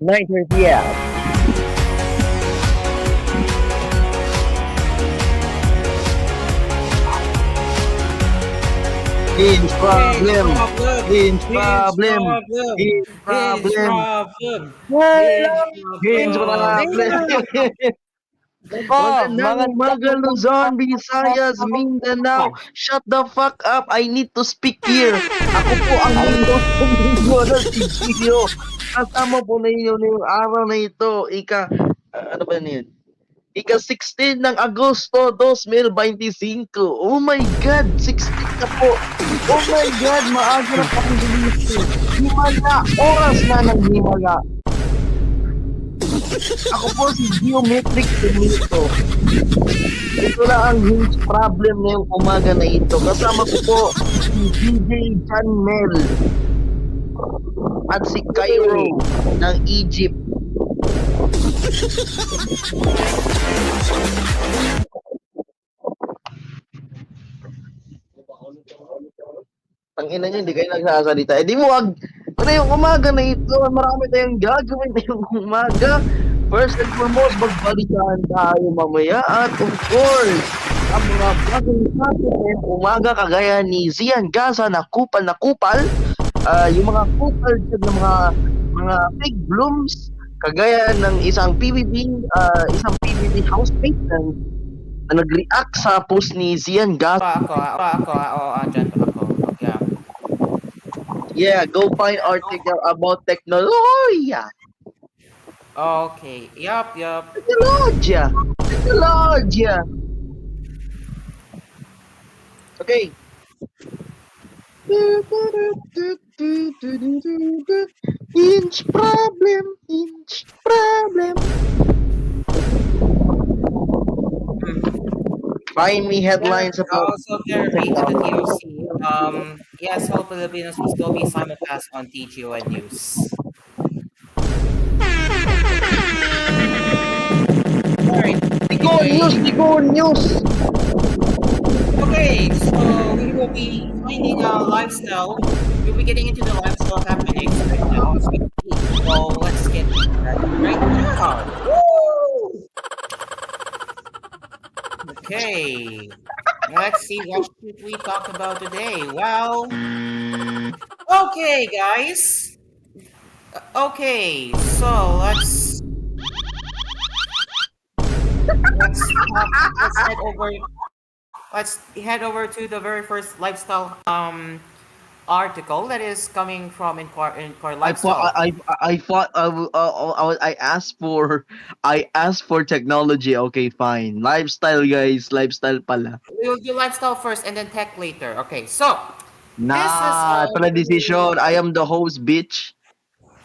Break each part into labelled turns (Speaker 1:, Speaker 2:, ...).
Speaker 1: 9:30 p.m.
Speaker 2: Hinge
Speaker 3: Hinge
Speaker 2: problem.
Speaker 3: problem.
Speaker 2: Hinge
Speaker 3: Hinge
Speaker 2: problem.
Speaker 3: problem.
Speaker 2: Hinge
Speaker 3: Hinge
Speaker 2: problem.
Speaker 3: problem. Hinge
Speaker 1: Hello,
Speaker 2: Hinge
Speaker 3: problem.
Speaker 2: problem.
Speaker 1: Nako, mga
Speaker 2: Magandang umaga, Luzon, Visayas, Mindanao. Shut the fuck up. I need to speak here. Ako po ang main host ng linggo na si Gio. Kasama po na inyo ngayong araw na ito. Ano ba na yun? Ika-16 ng Agosto 2025. Oh my God! 16 na po! Oh my God! Maaga na pa ang ginising. Himala! Oras na ng himala! Ako po si Geometric Benito. Ito na ang huge problem ngayong umaga na ito. Kasama ko po si DJ John Mel at si Cairo ng Egypt. Ang ina niyo, hindi kayo nagsasalita. Eh di mo wag, ano yung umaga na ito, marami tayong gagawin ngayong umaga. First and foremost, magbalikan tayo mamaya at of course, ang mga bagong topic umaga kagaya ni Zian Gaza na kupal, yung mga kupal dyan ng mga fake blooms, kagaya ng isang PBB housemate na nag-react sa post ni Zian Gaza.
Speaker 3: Dyan ako. Yeah.
Speaker 2: Yeah, go find article about technology.
Speaker 3: Okay. Yup.
Speaker 2: Technology. Technology. Okay. Inch problem. Inch problem. Find me headlines about
Speaker 3: Also, there read to the TOC. Yes, all Filipinos will still be simulcast on TGON News. Alright.
Speaker 2: Tigo news.
Speaker 3: Okay, so we will be finding a lifestyle. We'll be getting into the lifestyle happenings right now as we speak. So let's get started right now. Woo! Okay, let's see what should we talk about today. Well, okay, guys. Okay, so let's head over. Let's head over to the very first lifestyle article that is coming from Inquire Lifestyle.
Speaker 2: I asked for technology. Okay, fine. Lifestyle, guys. Lifestyle pala.
Speaker 3: We'll do lifestyle first and then tech later. Okay, so this is
Speaker 2: Nah, pala decision. I am the host, bitch.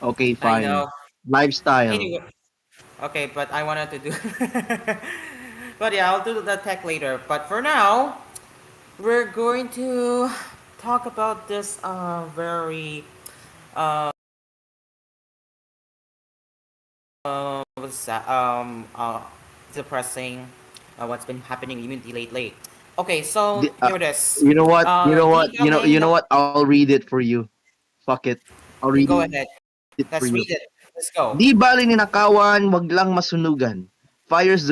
Speaker 2: Okay,
Speaker 3: I
Speaker 2: fine.
Speaker 3: know.
Speaker 2: Lifestyle.
Speaker 3: Anyway, okay, but I wanted to do. But yeah, I'll do the tech later. But for now, we're going to talk about this very uh what's that depressing what's been happening in Unity lately. Okay, so
Speaker 2: Di- uh,
Speaker 3: here it is.
Speaker 2: you know what?
Speaker 3: Detailing
Speaker 2: You know
Speaker 3: the.
Speaker 2: what? I'll read it for you. Fuck it. I'll
Speaker 3: You
Speaker 2: read
Speaker 3: go ahead.
Speaker 2: it for
Speaker 3: Let's
Speaker 2: you.
Speaker 3: read it. Let's go.
Speaker 2: Di bali ninakawan, wag lang masunugan. Fires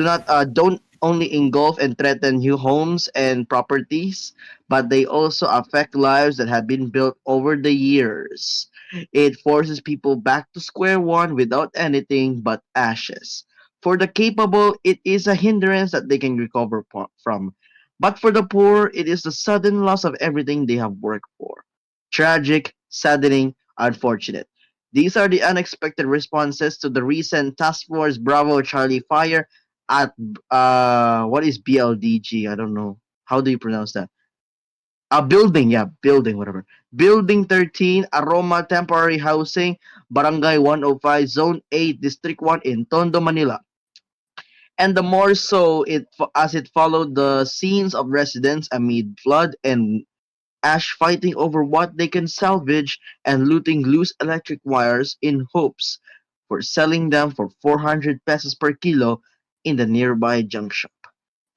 Speaker 2: don't only engulf and threaten new homes and properties, but they also affect lives that have been built over the years. It forces people back to square one without anything but ashes. For the capable, it is a hindrance that they can recover from. But for the poor, it is the sudden loss of everything they have worked for. Tragic, saddening, unfortunate. These are the unexpected responses to the recent Task Force Bravo Charlie fire at what is BLDG? I don't know. How do you pronounce that? Building, yeah, building, whatever. Building 13, Aroma Temporary Housing, Barangay 105, Zone 8, District 1 in Tondo, Manila. And the more so as it followed the scenes of residents amid flood and ash fighting over what they can salvage and looting loose electric wires in hopes for selling them for 400 pesos per kilo in the nearby junk shop.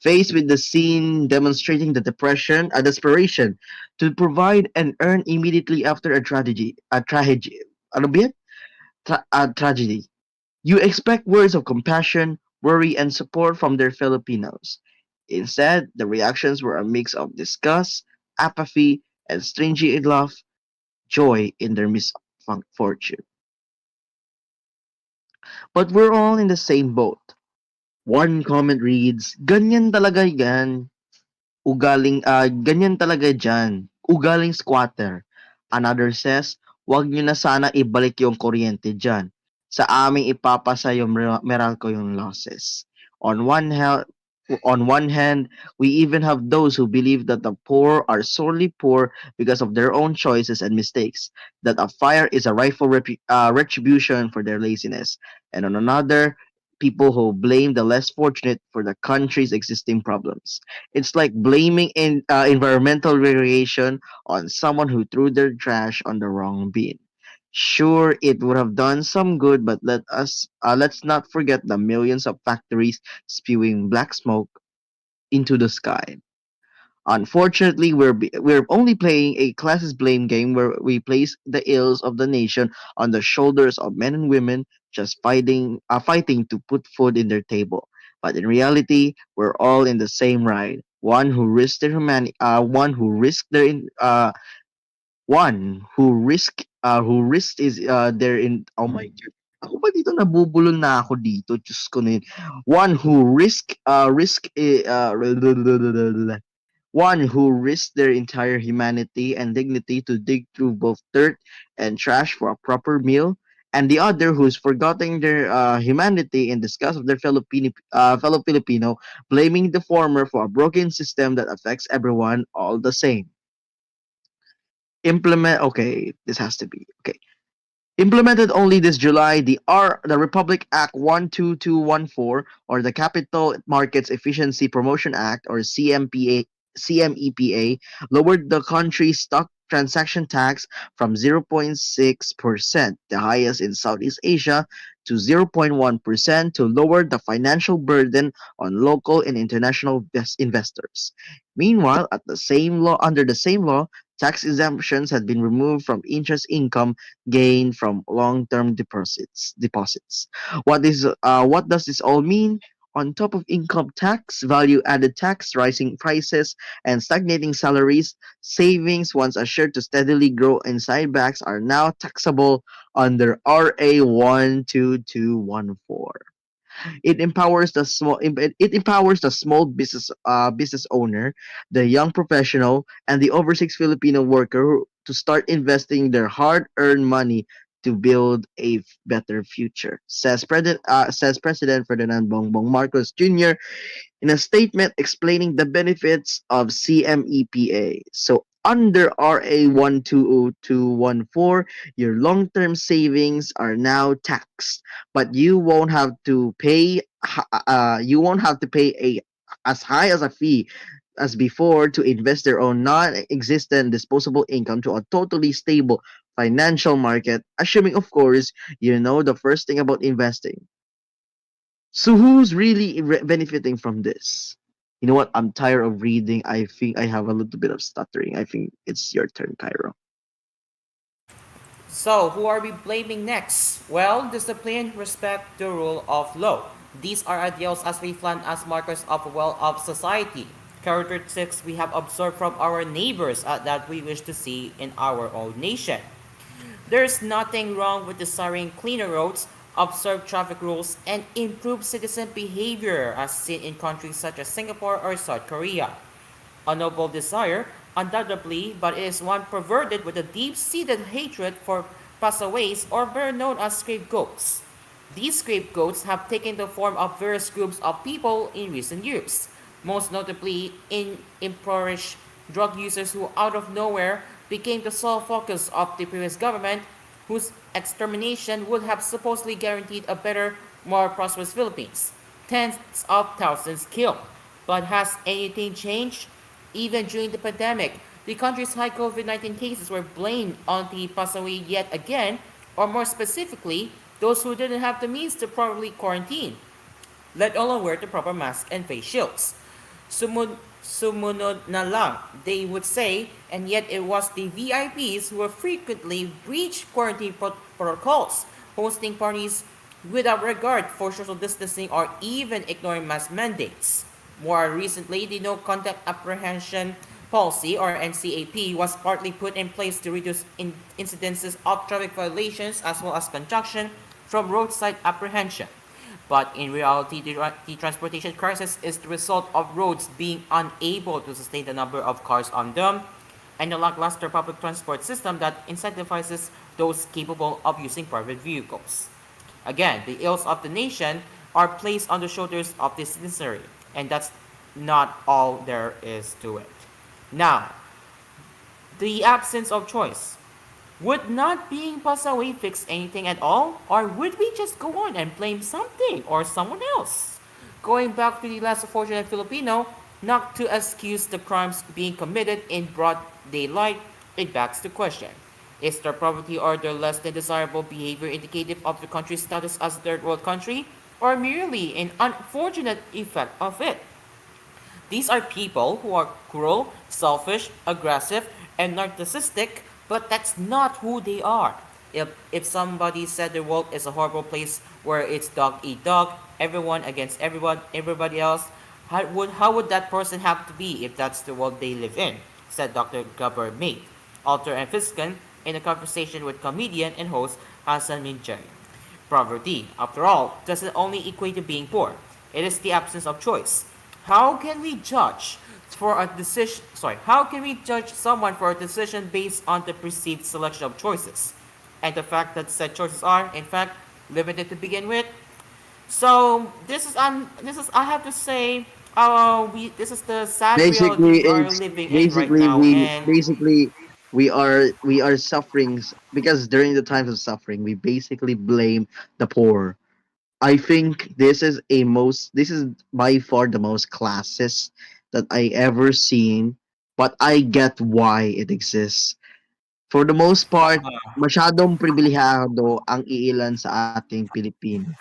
Speaker 2: Faced with the scene demonstrating the desperation to provide and earn immediately after a tragedy, ano ba yan? A tragedy. You expect words of compassion, worry, and support from their Filipinos. Instead, the reactions were a mix of disgust, apathy, and strangely enough, joy in their misfortune. But we're all in the same boat. One comment reads, ganyan talaga yan. Ganyan talaga dyan. Ugaling squatter. Another says, wag nyo na sana ibalik yung kuryente dyan. Sa aming ipapasa yung Meralco yung losses. On one hand, on one hand, we even have those who believe that the poor are sorely poor because of their own choices and mistakes, that a fire is a rightful retribution for their laziness. And on another, people who blame the less fortunate for the country's existing problems. It's like blaming environmental variation on someone who threw their trash on the wrong bin. Sure, it would have done some good, but let's not forget the millions of factories spewing black smoke into the sky. Unfortunately, we're only playing a classes blame game where we place the ills of the nation on the shoulders of men and women just fighting to put food in their table. But in reality, we're all in the same ride. One who risked is there in oh my god. Ako ba dito nabubulol na ako dito? Diyos ko na yun. One who risked their entire humanity and dignity to dig through both dirt and trash for a proper meal, and the other who's forgetting their humanity in disgust of their fellow Filipino, blaming the former for a broken system that affects everyone all the same. Okay, this has to be okay. Implemented only this July, the Republic Act 12214, or the Capital Markets Efficiency Promotion Act, or CMEPA, lowered the country's stock transaction tax from 0.6%, the highest in Southeast Asia, to 0.1% to lower the financial burden on local and international investors. Meanwhile, under the same law, tax exemptions had been removed from interest income gained from long-term deposits. What does this all mean? On top of income tax, value-added tax, rising prices, and stagnating salaries, savings once assured to steadily grow in side backs are now taxable under RA 12214. It empowers the small business owner, the young professional, and the overseas Filipino worker to start investing their hard-earned money to build a better future, says President Ferdinand Bongbong Marcos Jr. in a statement explaining the benefits of CMEPA. So under RA 12214, your long-term savings are now taxed, but you won't have to pay a as high as a fee as before to invest their own non-existent disposable income to a totally stable financial market, assuming of course you know the first thing about investing. So who's really benefiting from this? You know what? I'm tired of reading. I think I have a little bit of stuttering. I think it's your turn, Cairo.
Speaker 3: So, who are we blaming next? Well, discipline, respect, the rule of law. These are ideals as we flaunt as markers of a well-off society. Characteristics we have observed from our neighbors that we wish to see in our own nation. There's nothing wrong with desiring cleaner roads, observe traffic rules, and improve citizen behavior as seen in countries such as Singapore or South Korea. A noble desire, undoubtedly, but it is one perverted with a deep-seated hatred for passaways or better known as scapegoats. These scapegoats have taken the form of various groups of people in recent years, most notably in impoverished drug users who out of nowhere became the sole focus of the previous government, whose extermination would have supposedly guaranteed a better, more prosperous Philippines. Tens of thousands killed. But has anything changed? Even during the pandemic, the country's high COVID 19 cases were blamed on the Pasawi yet again, or more specifically, those who didn't have the means to properly quarantine, let alone wear the proper mask and face shields. Sumunod na lang, they would say, and yet it was the VIPs who were frequently breached quarantine protocols, hosting parties without regard for social distancing or even ignoring mask mandates. More recently, the No Contact Apprehension Policy or NCAP was partly put in place to reduce incidences of traffic violations as well as congestion from roadside apprehension. But in reality, the transportation crisis is the result of roads being unable to sustain the number of cars on them and a lackluster public transport system that incentivizes those capable of using private vehicles. Again, the ills of the nation are placed on the shoulders of the citizenry, and that's not all there is to it. Now, the absence of choice. Would not being passed away fix anything at all? Or would we just go on and blame something or someone else? Going back to the less fortunate Filipino, not to excuse the crimes being committed in broad daylight, it begs the question. Is their poverty or their less than desirable behavior indicative of the country's status as a third world country, or merely an unfortunate effect of it? These are people who are cruel, selfish, aggressive, and narcissistic, but that's not who they are. If somebody said the world is a horrible place where it's dog eat dog, everyone against everyone, everybody else, how would that person have to be if that's the world they live in? Said Dr. Gabor Mate, author and physician, in a conversation with comedian and host Hassan Minjay. Poverty, after all, doesn't only equate to being poor. It is the absence of choice. How can we judge how can we judge someone for a decision based on the perceived selection of choices? And the fact that said choices are, in fact, limited to begin with. So this is I have to say, we this is the sad reality
Speaker 2: Basically,
Speaker 3: we are
Speaker 2: it's
Speaker 3: living in right
Speaker 2: basically
Speaker 3: now,
Speaker 2: we
Speaker 3: and
Speaker 2: basically we are suffering because during the times of suffering we basically blame the poor. I think this is by far the most classist that I ever seen, but I get why it exists. For the most part, masyadong pribilehado ang iilan sa ating Pilipino.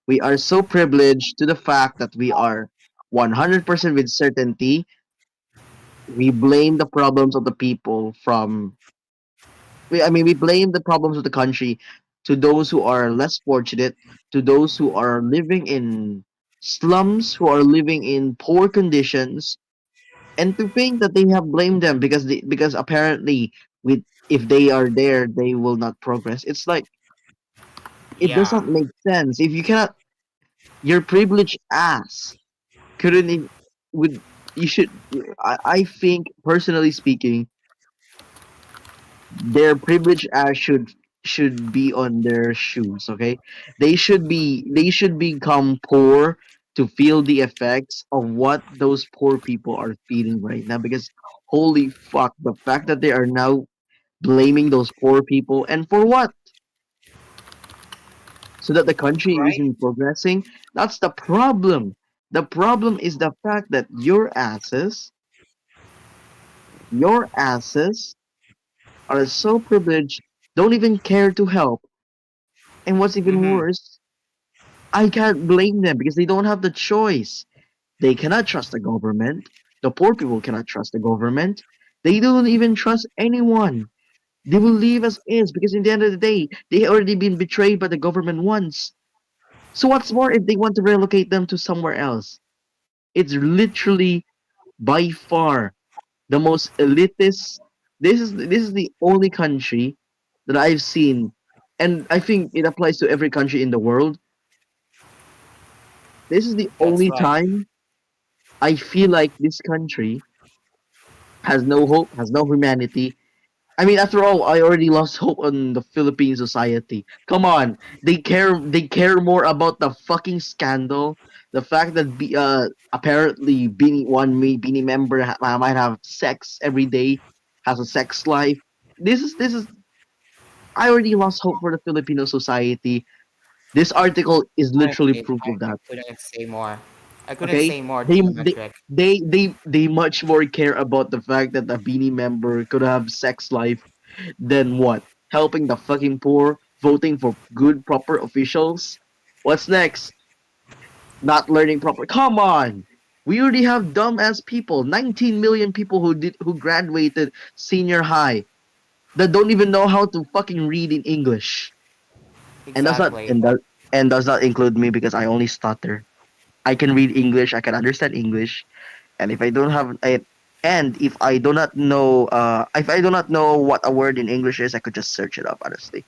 Speaker 2: We are so privileged to the fact that we are 100% with certainty we blame the problems of the people from we blame the problems of the country to those who are less fortunate, to those who are living in slums, who are living in poor conditions, and to think that they have blamed them because apparently with if they are there they will not progress. It's like it
Speaker 3: yeah,
Speaker 2: doesn't make sense. If you cannot your privileged ass couldn't would you should I think personally speaking their privilege should be on their shoes. Okay, they should become poor to feel the effects of what those poor people are feeling right now, because holy fuck, the fact that they are now blaming those poor people, and for what? So that the country
Speaker 3: right.
Speaker 2: isn't progressing. That's the problem. The problem is the fact that your asses are so privileged, don't even care to help. And what's even
Speaker 3: Mm-hmm.
Speaker 2: worse, I can't blame them because they don't have the choice. They cannot trust the government. The poor people cannot trust the government. They don't even trust anyone. They will leave as is because in the end of the day, they already been betrayed by the government once. So what's more if they want to relocate them to somewhere else? It's literally by far the most elitist. This is the only country that I've seen, and I think it applies to every country in the world. This is the
Speaker 3: That's
Speaker 2: only
Speaker 3: right.
Speaker 2: time I feel like this country has no hope, has no humanity. I mean, after all, I already lost hope on the Philippine society. Come on, they care more about the fucking scandal, the fact that apparently Beanie member might have sex every day, has a sex life. This is I already lost hope for the Filipino society. This article is literally
Speaker 3: Honestly,
Speaker 2: proof of
Speaker 3: I
Speaker 2: that.
Speaker 3: couldn't say more. I couldn't
Speaker 2: Okay,
Speaker 3: say more to
Speaker 2: they
Speaker 3: the
Speaker 2: they
Speaker 3: metric.
Speaker 2: they much more care about the fact that a Beanie member could have sex life than what? Helping the fucking poor, voting for good proper officials. What's next? Not learning proper. Come on. We already have dumbass people. 19 million people who graduated senior high that don't even know how to fucking read in English. And that's not
Speaker 3: Exactly.
Speaker 2: and that
Speaker 3: That.
Speaker 2: and does not include me because I only stutter. I can read English, I can understand English, and if I do not know what a word in English is, I could just search it up honestly.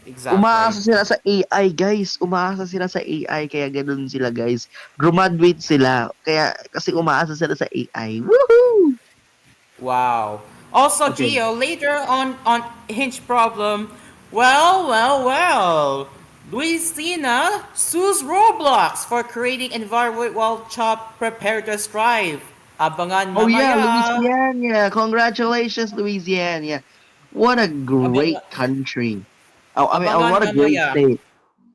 Speaker 3: Exactly.
Speaker 2: Umaasa sila sa AI, guys. Umaasa sila sa AI kaya ganoon sila, guys. Graduate sila kaya kasi umaasa sila sa AI. Woohoo!
Speaker 3: Wow. Also,
Speaker 2: Okay.
Speaker 3: Gio, later on Hinge Problem, well. Luisina sues Roblox for creating environment while Chop prepare to strive. Abangan
Speaker 2: Oh yeah,
Speaker 3: mamaya.
Speaker 2: Louisiana. Congratulations, Louisiana. What a
Speaker 3: Abang,
Speaker 2: great country. Oh, I mean,
Speaker 3: abangan
Speaker 2: what a great
Speaker 3: mamaya.
Speaker 2: state.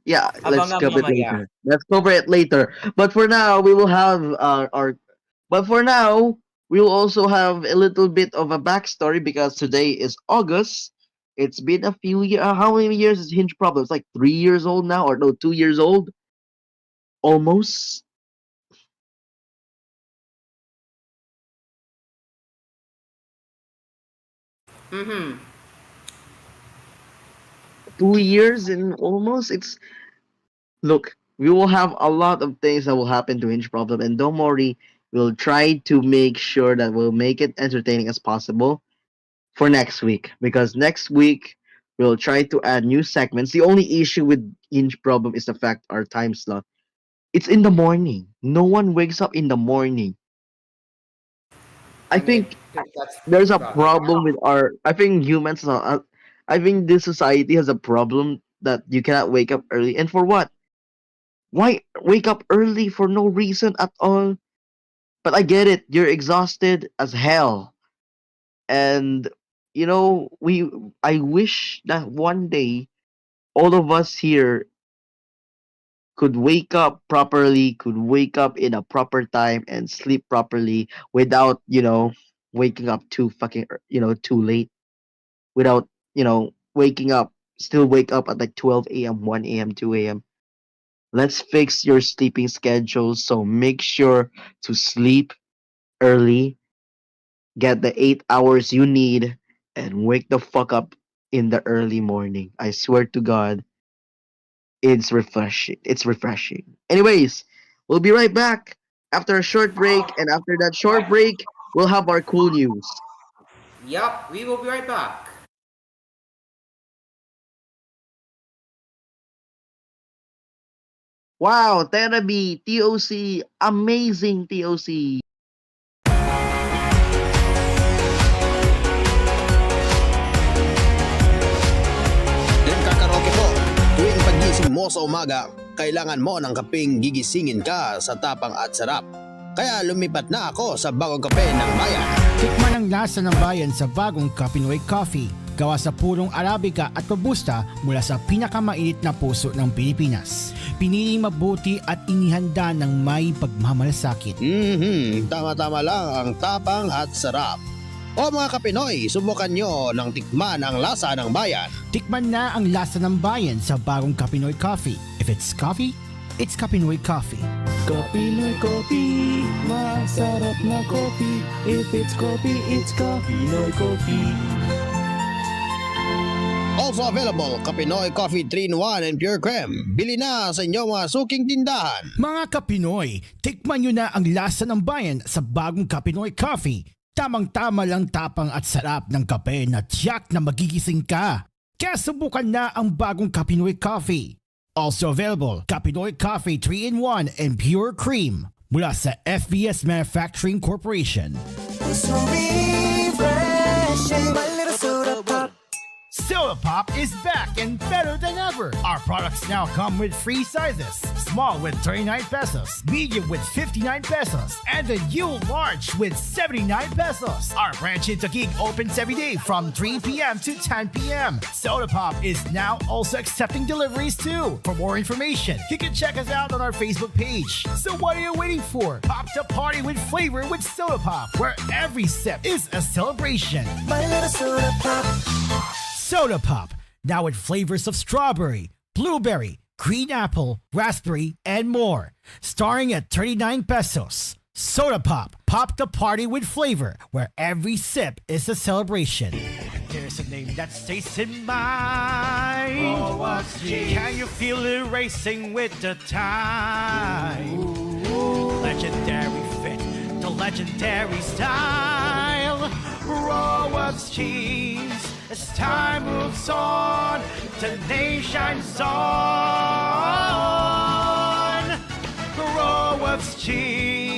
Speaker 2: Yeah, let's
Speaker 3: Abangan
Speaker 2: cover it
Speaker 3: mamaya.
Speaker 2: later. Let's cover it later. But for now, we will have our. But for now, we will also have a little bit of a backstory because today is August. It's been a few years. How many years is Hinge Problem? It's like 3 years old now, or no, 2 years old, almost.
Speaker 3: Mm-hmm.
Speaker 2: 2 years and almost. It's look. We will have a lot of things that will happen to Hinge Problem, and don't worry. We'll try to make sure that we'll make it entertaining as possible for next week because next week we'll try to add new segments. The only issue with Hinge Problem is the fact our time slot. It's in the morning. No one wakes up in the morning. I
Speaker 3: I mean,
Speaker 2: think
Speaker 3: that's
Speaker 2: there's a
Speaker 3: probably.
Speaker 2: problem with our. I think humans. I think this society has a problem that you cannot wake up early. And for what? Why wake up early for no reason at all? But I get it. You're exhausted as hell, and we. I wish that one day all of us here could wake up properly, could wake up in a proper time and sleep properly without, waking up too too late, without, waking up, still wake up at like 12 a.m., 1 a.m., 2 a.m. Let's fix your sleeping schedule. So make sure to sleep early, get the 8 hours you need, and wake the fuck up in the early morning. I swear to God, it's refreshing. It's refreshing. Anyways, we'll be right back after a short break, and after that short break, we'll have our cool news.
Speaker 3: Yup, we will be right back.
Speaker 2: Wow, Therapy, TOC, amazing TOC.
Speaker 4: Yan kakaroke po. Tuwing pagising mo sa umaga, kailangan mo ng kapeng gigisingin ka sa tapang at sarap. Kaya lumipat na ako sa bagong kape ng bayan.
Speaker 5: Tikman ang lasa ng bayan sa bagong Kapinoy Coffee. Gawa sa purong Arabica at Robusta mula sa pinakamainit na puso ng Pilipinas. Piniling mabuti at inihanda ng may pagmamalasakit.
Speaker 4: Tama-tama lang ang tapang at sarap. O mga Kapinoy, subukan nyo ng tikman ang lasa ng bayan.
Speaker 5: Tikman na ang lasa ng bayan sa bagong Kapinoy Coffee. If it's coffee, it's Kapinoy Coffee.
Speaker 6: Kapinoy Coffee, masarap na coffee. If it's coffee, it's Kapinoy Coffee.
Speaker 4: Also available, Kapinoy Coffee 3-in-1 and Pure Creme. Bili na sa inyong mga suking tindahan.
Speaker 5: Mga Kapinoy, tikman nyo na ang lasa ng bayan sa bagong Kapinoy Coffee. Tamang-tama lang tapang at sarap ng kape na tiyak na magigising ka. Kaya subukan na ang bagong Kapinoy Coffee. Also available, Kapinoy Coffee 3-in-1 and Pure Cream mula sa FBS Manufacturing Corporation. Soda Pop is back and better than ever. Our products now come with free sizes. Small with 39 pesos, medium with 59 pesos, and the new large with 79 pesos. Our branch in Taguig opens every day from 3 p.m. to 10 p.m. Soda Pop is now also accepting deliveries too. For more information, you can check us out on our Facebook page. So what are you waiting for? Pop the party with flavor with Soda Pop, where every sip is a celebration.
Speaker 6: My little soda pop.
Speaker 5: Soda Pop, now with flavors of strawberry, blueberry, green apple, raspberry, and more. Starting at 39 pesos. Soda Pop, pop the party with flavor, where every sip is a celebration. There's a name that stays in mind.
Speaker 6: Oh, what's G's?
Speaker 5: Can you feel it racing with the time? Legendary fit, the legendary style. Rowoff's cheese. As time moves on, the name shines on. Rowoff's cheese,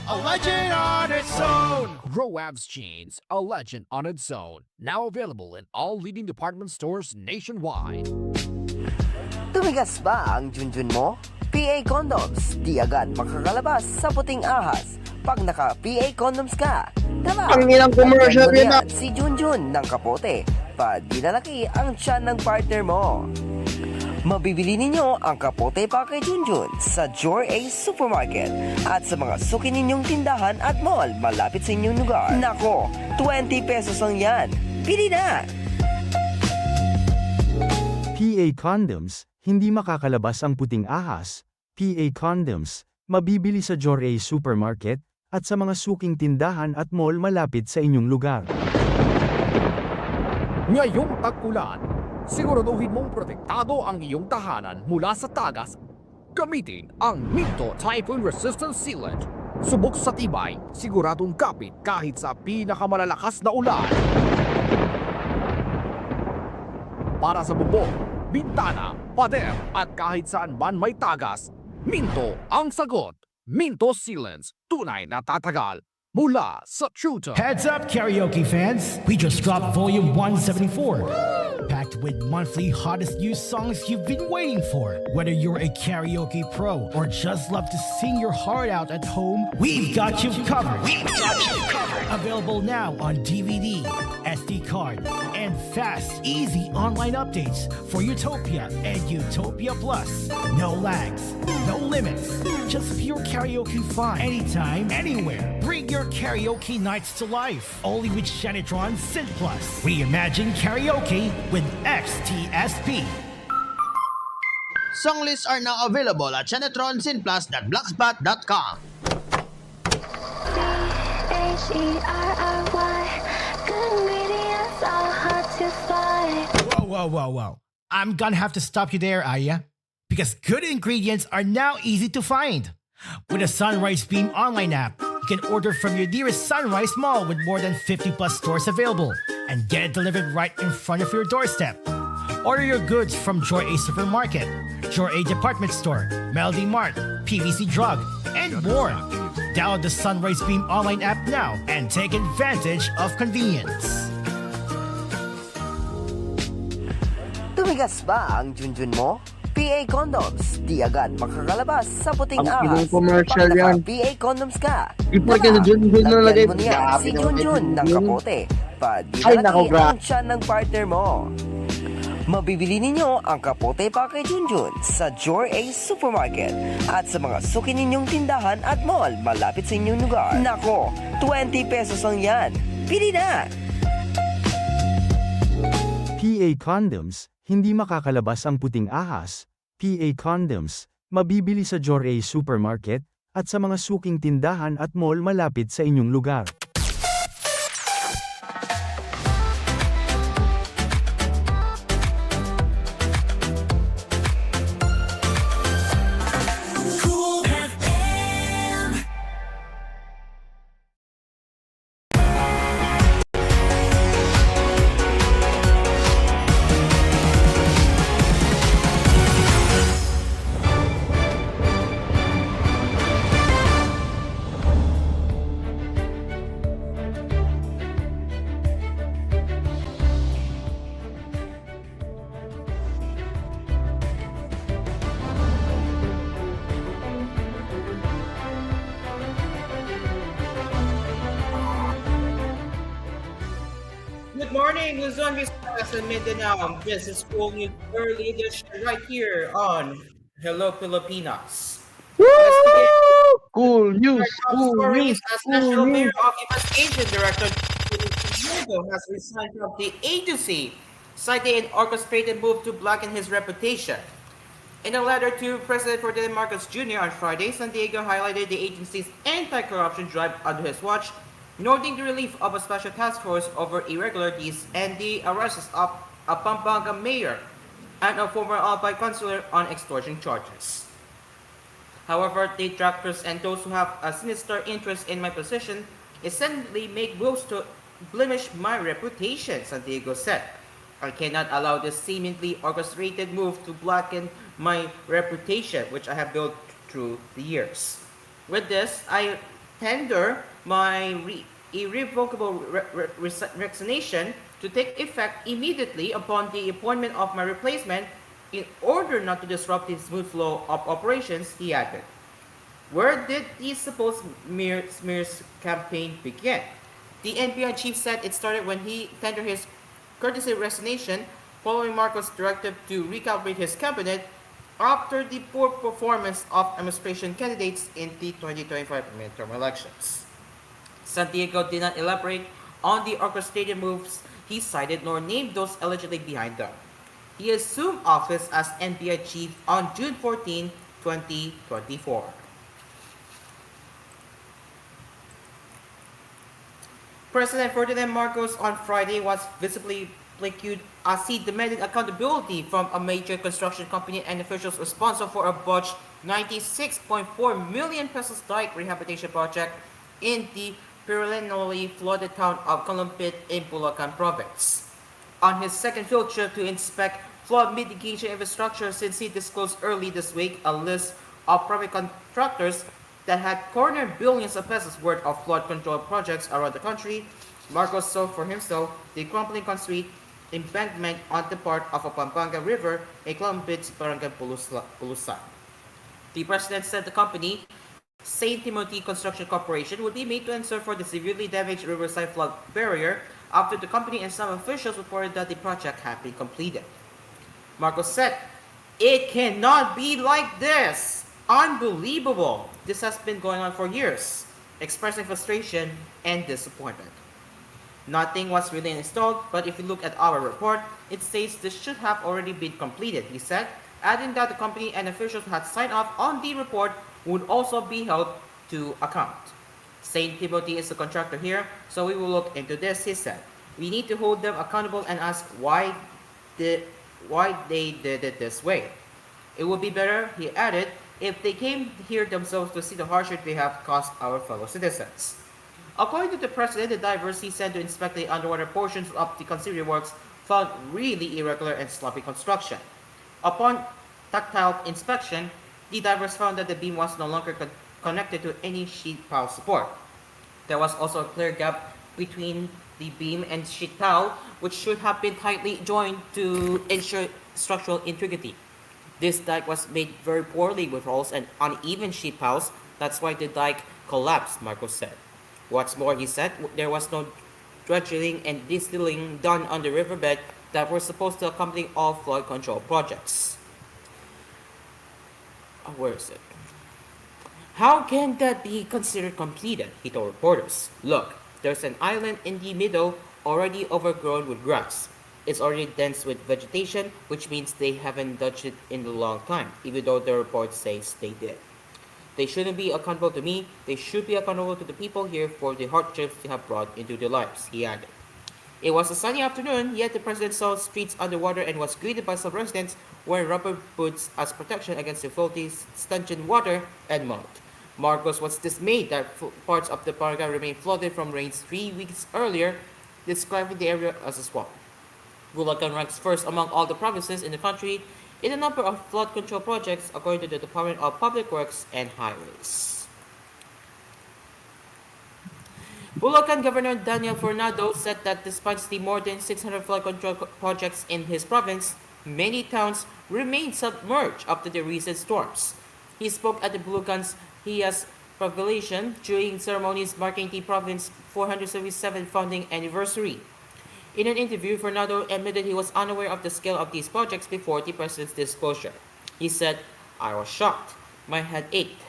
Speaker 5: a legend on its own.
Speaker 7: Rowoff's Jeans, a legend on its own. Now available in all leading department stores nationwide.
Speaker 8: Tumigas ba ang junjun mo? PA Condoms, di agad makakalabas sa puting ahas pag naka-PA Condoms ka. Tama,
Speaker 2: Ang ilang commercial
Speaker 8: lagyan mo
Speaker 2: yun,
Speaker 8: yan si Junjun ng kapote. Pa di lalaki ang tiyan ng partner mo. Mabibili ninyo ang kapote pa kay Junjun sa Jor A Supermarket at sa mga suki ninyong tindahan at mall malapit sa inyong lugar. Nako, 20 pesos lang yan. Pili na!
Speaker 9: PA Condoms, hindi makakalabas ang puting ahas. PA Condoms, mabibili sa Jor A Supermarket at sa mga suking tindahan at mall malapit sa inyong lugar.
Speaker 7: Ngayong tag-ulan, siguraduhin mong protektado ang iyong tahanan mula sa tagas. Gamitin ang Minto Typhoon Resistant Sealant. Subok sa tibay, siguradong kapit kahit sa pinakamalalakas na ulan. Para sa bubong, bintana, pader at kahit saan man may tagas, Minto ang sagot. Minto Sealants, tunay na tatagal mula sa Chuta.
Speaker 5: Heads up, karaoke fans! We just dropped volume 174. Packed with monthly hottest new songs you've been waiting for. Whether you're a karaoke pro or just love to sing your heart out at home, we've got you covered. Available now on DVD, SD card, and fast, easy online updates for Utopia and Utopia Plus. No lags, no limits, just pure karaoke fun. Anytime, anywhere. Bring your karaoke nights to life. Only with Shanitron Synth Plus. Reimagine karaoke with XTSP.
Speaker 4: Song lists are now available at shanetronsinplus.blogspot.com.
Speaker 10: H-E-R-R-Y. Good ingredients are hard to find.
Speaker 5: Whoa. I'm gonna have to stop you there, Aya. Because good ingredients are now easy to find. With a Sunrise Beam online app, you can order from your nearest Sunrise Mall with more than 50 plus stores available and get it delivered right in front of your doorstep. Order your goods from Joy A Supermarket, Joy A Department Store, Melody Mart, PVC Drug, and more. Download the Sunrise Beam online app now and take advantage of convenience.
Speaker 8: Tumigas ba ang junjun mo? PA Condoms, di agad makakalabas sa puting
Speaker 2: Ang
Speaker 8: ahas
Speaker 2: ilang commercial
Speaker 8: pag
Speaker 2: yan.
Speaker 8: naka-PA Condoms ka.
Speaker 2: Before
Speaker 8: Tama,
Speaker 2: ka na Junjun na lagay,
Speaker 8: lagyan mo niyan
Speaker 2: grabe
Speaker 8: si
Speaker 2: naman
Speaker 8: Junjun
Speaker 2: yung
Speaker 8: ng
Speaker 2: Junjun.
Speaker 8: kapote. Pa di
Speaker 2: Ay,
Speaker 8: lalaki
Speaker 2: nako,
Speaker 8: ang tiyan ng partner mo. Mabibili ninyo ang kapote pa kay Junjun sa Jor A Supermarket at sa mga suki ninyong tindahan at mall malapit sa inyong lugar. Nako, 20 pesos lang yan. Pili na!
Speaker 9: PA Condoms, hindi makakalabas ang puting ahas. PA Condoms, mabibili sa Jor A Supermarket at sa mga suking tindahan at mall malapit sa inyong lugar.
Speaker 3: Good morning, Luzon, Visayas, and Mindanao. This is School News Early Edition right here on Hello Pilipinas. Let's begin.
Speaker 2: Cool news,
Speaker 3: Top
Speaker 2: cool
Speaker 3: stories
Speaker 2: news,
Speaker 3: as
Speaker 2: cool
Speaker 3: National
Speaker 2: news.
Speaker 3: Bureau of Investigation Director has resigned from the agency, citing an orchestrated move to blacken his reputation. In a letter to President Ferdinand Marcos Jr. on Friday, San Diego highlighted the agency's anti-corruption drive under his watch noting the relief of a special task force over irregularities and the arrests of a Pampanga mayor and a former Albay councillor on extortion charges. However, detractors and those who have a sinister interest in my position essentially make moves to blemish my reputation, Santiago said. I cannot allow this seemingly orchestrated move to blacken my reputation, which I have built through the years. With this, I tender my irrevocable resignation to take effect immediately upon the appointment of my replacement in order not to disrupt the smooth flow of operations, he added. Where did the supposed smears campaign begin? The NBI chief said it started when he tendered his courtesy resignation following Marcos' directive to recalibrate his cabinet after the poor performance of administration candidates in the 2025 midterm elections. Santiago did not elaborate on the orchestrated moves he cited nor named those allegedly behind them. He assumed office as NBI chief on June 14, 2024. President Ferdinand Marcos on Friday was visibly placated as he demanded accountability from a major construction company and officials responsible for a botched 96.4 million pesos dike rehabilitation project in the perennially flooded town of Calumpit in Bulacan province. On his second field trip to inspect flood mitigation infrastructure since he disclosed early this week a list of private contractors that had cornered billions of pesos worth of flood control projects around the country, Marcos saw for himself the crumbling concrete embankment on the part of a Pampanga River in Calumpit's Barangay Pulusan. The president said the company, St. Timothy Construction Corporation, would be made to answer for the severely damaged riverside flood barrier after the company and some officials reported that the project had been completed. Marcos said, "It cannot be like this! Unbelievable! This has been going on for years," expressing frustration and disappointment. Nothing was really installed, but if you look at our report, it says this should have already been completed, he said, adding that the company and officials who had signed off on the report would also be held to account. St. Timothy is the contractor here, so we will look into this, he said. We need to hold them accountable and ask why they did it this way. It would be better, he added, if they came here themselves to see the hardship they have caused our fellow citizens. According to the president, the divers he sent to inspect the underwater portions of the concrete works found really irregular and sloppy construction. Upon tactile inspection, the divers found that the beam was no longer connected to any sheet pile support. There was also a clear gap between the beam and sheet pile, which should have been tightly joined to ensure structural integrity. This dike was made very poorly with holes and uneven sheet piles. That's why the dike collapsed, Marcos said. What's more, he said, there was no dredging and distilling done on the riverbed that were supposed to accompany all flood control projects. Where is it? How can that be considered completed? He told reporters. Look, there's an island in the middle already overgrown with grass. It's already dense with vegetation, which means they haven't touched it in a long time, even though the report says they did. They shouldn't be accountable to me, they should be accountable to the people here for the hardships they have brought into their lives, he added. It was a sunny afternoon, yet the president saw streets underwater and was greeted by some residents wearing rubber boots as protection against the faulty, stanchion water and mud. Marcos was dismayed that parts of the Parga remained flooded from rains 3 weeks earlier, describing the area as a swamp. Bulacan ranks first among all the provinces in the country in a number of flood control projects according to the Department of Public Works and Highways. Bulacan Governor Daniel Fornado said that despite the more than 600 flood control projects in his province, many towns remain submerged after the recent storms. He spoke at the Bulacan's Hias Pavilion during ceremonies marking the province's 477th founding anniversary. In an interview, Fernando admitted he was unaware of the scale of these projects before the president's disclosure. He said, "I was shocked. My head ached."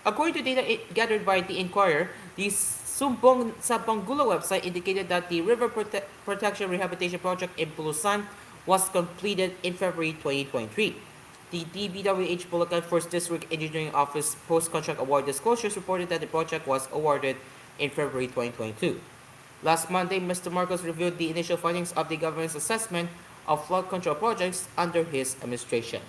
Speaker 3: According to data gathered by the Inquirer, the Sumbong sa Pangulo website indicated that the River Protection Rehabilitation Project in Pulusan was completed in February 2023. The DBWH Bulacan 1st District Engineering Office Post-Contract Award Disclosures reported that the project was awarded in February 2022. Last Monday, Mr. Marcos reviewed the initial findings of the government's assessment of flood control projects under his administration.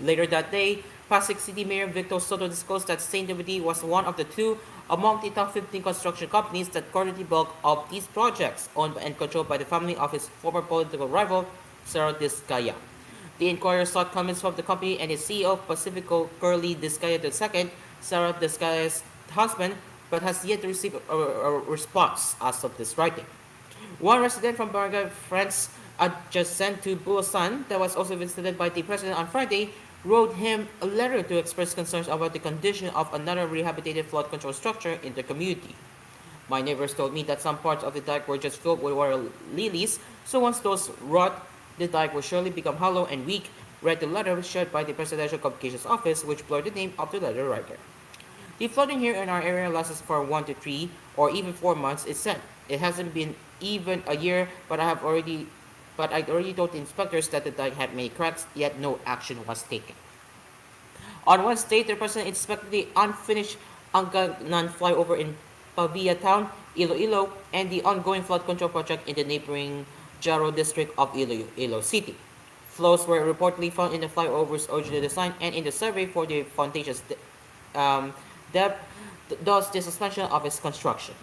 Speaker 3: Later that day, Pasig City Mayor Victor Soto disclosed that St. WD was one of the two among the top 15 construction companies that coordinate the bulk of these projects, owned and controlled by the family of his former political rival, Sara Discaya. The inquirer sought comments from the company and its CEO, Pacifico Curly Discaya II, Sara Discaya's husband, but has yet to receive a response as of this writing. One resident from Barangay France adjacent to Bulasan that was also visited by the president on Friday wrote him a letter to express concerns about the condition of another rehabilitated flood control structure in the community. My neighbors told me that some parts of the dike were just filled with water lilies, so once those rot, the dike will surely become hollow and weak, read the letter shared by the Presidential Communications Office, which blurred the name of the letter writer. The flooding here in our area lasts for 1 to 3 or even 4 months, it said. It hasn't been even a year, but I already told the inspectors that the dike had many cracks, yet no action was taken. On Wednesday, the president inspected the unfinished Angganan flyover in Pavia Town, Iloilo, and the ongoing flood control project in the neighboring Jaro district of Iloilo City. Flows were reportedly found in the flyover's original design and in the survey for the foundation's depth, thus the suspension of its construction.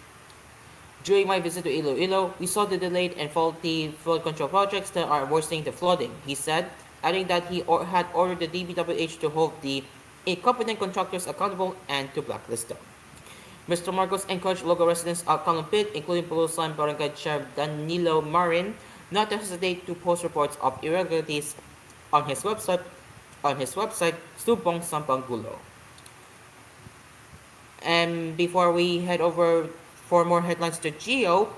Speaker 3: During my visit to Iloilo, we saw the delayed and faulty flood control projects that are worsening the flooding, he said, adding that he had ordered the DPWH to hold the incompetent contractors accountable and to blacklist them. Mr. Marcos encouraged local residents of Kalumpit, including Pulusan Barangay Chair Danilo Marin, not to hesitate to post reports of irregularities on his website, Subong Sampanggulo. And before we head over for more headlines to Geo,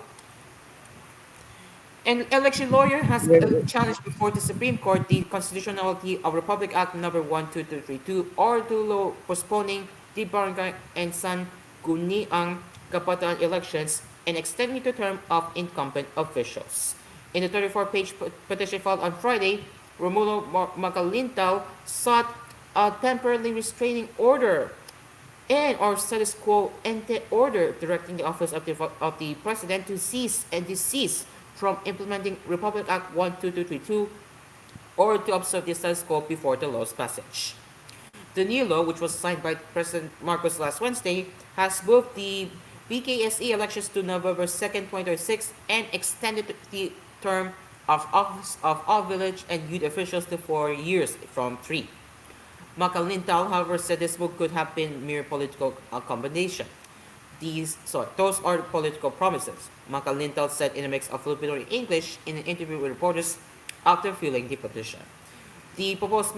Speaker 3: an election lawyer has challenged before the Supreme Court the constitutionality of Republic Act No. 12232 or the law postponing the barangay and Sangguniang Kapataan elections and extending the term of incumbent officials. In the 34-page petition filed on Friday, Romulo Macalintal sought a temporarily restraining order and or status quo ante order directing the office of the president to cease and desist from implementing Republic Act 12232 or to observe the status quo before the law's passage. The new law, which was signed by President Marcos last Wednesday, has moved the BKSE elections to November 2nd, 2026 and extended the term of office of all village and youth officials to 4 years from 3. Macalintal, however, said this move could have been mere political combination. Those are political promises, Macalintal said in a mix of Filipino and English in an interview with reporters after filling the petition. The proposed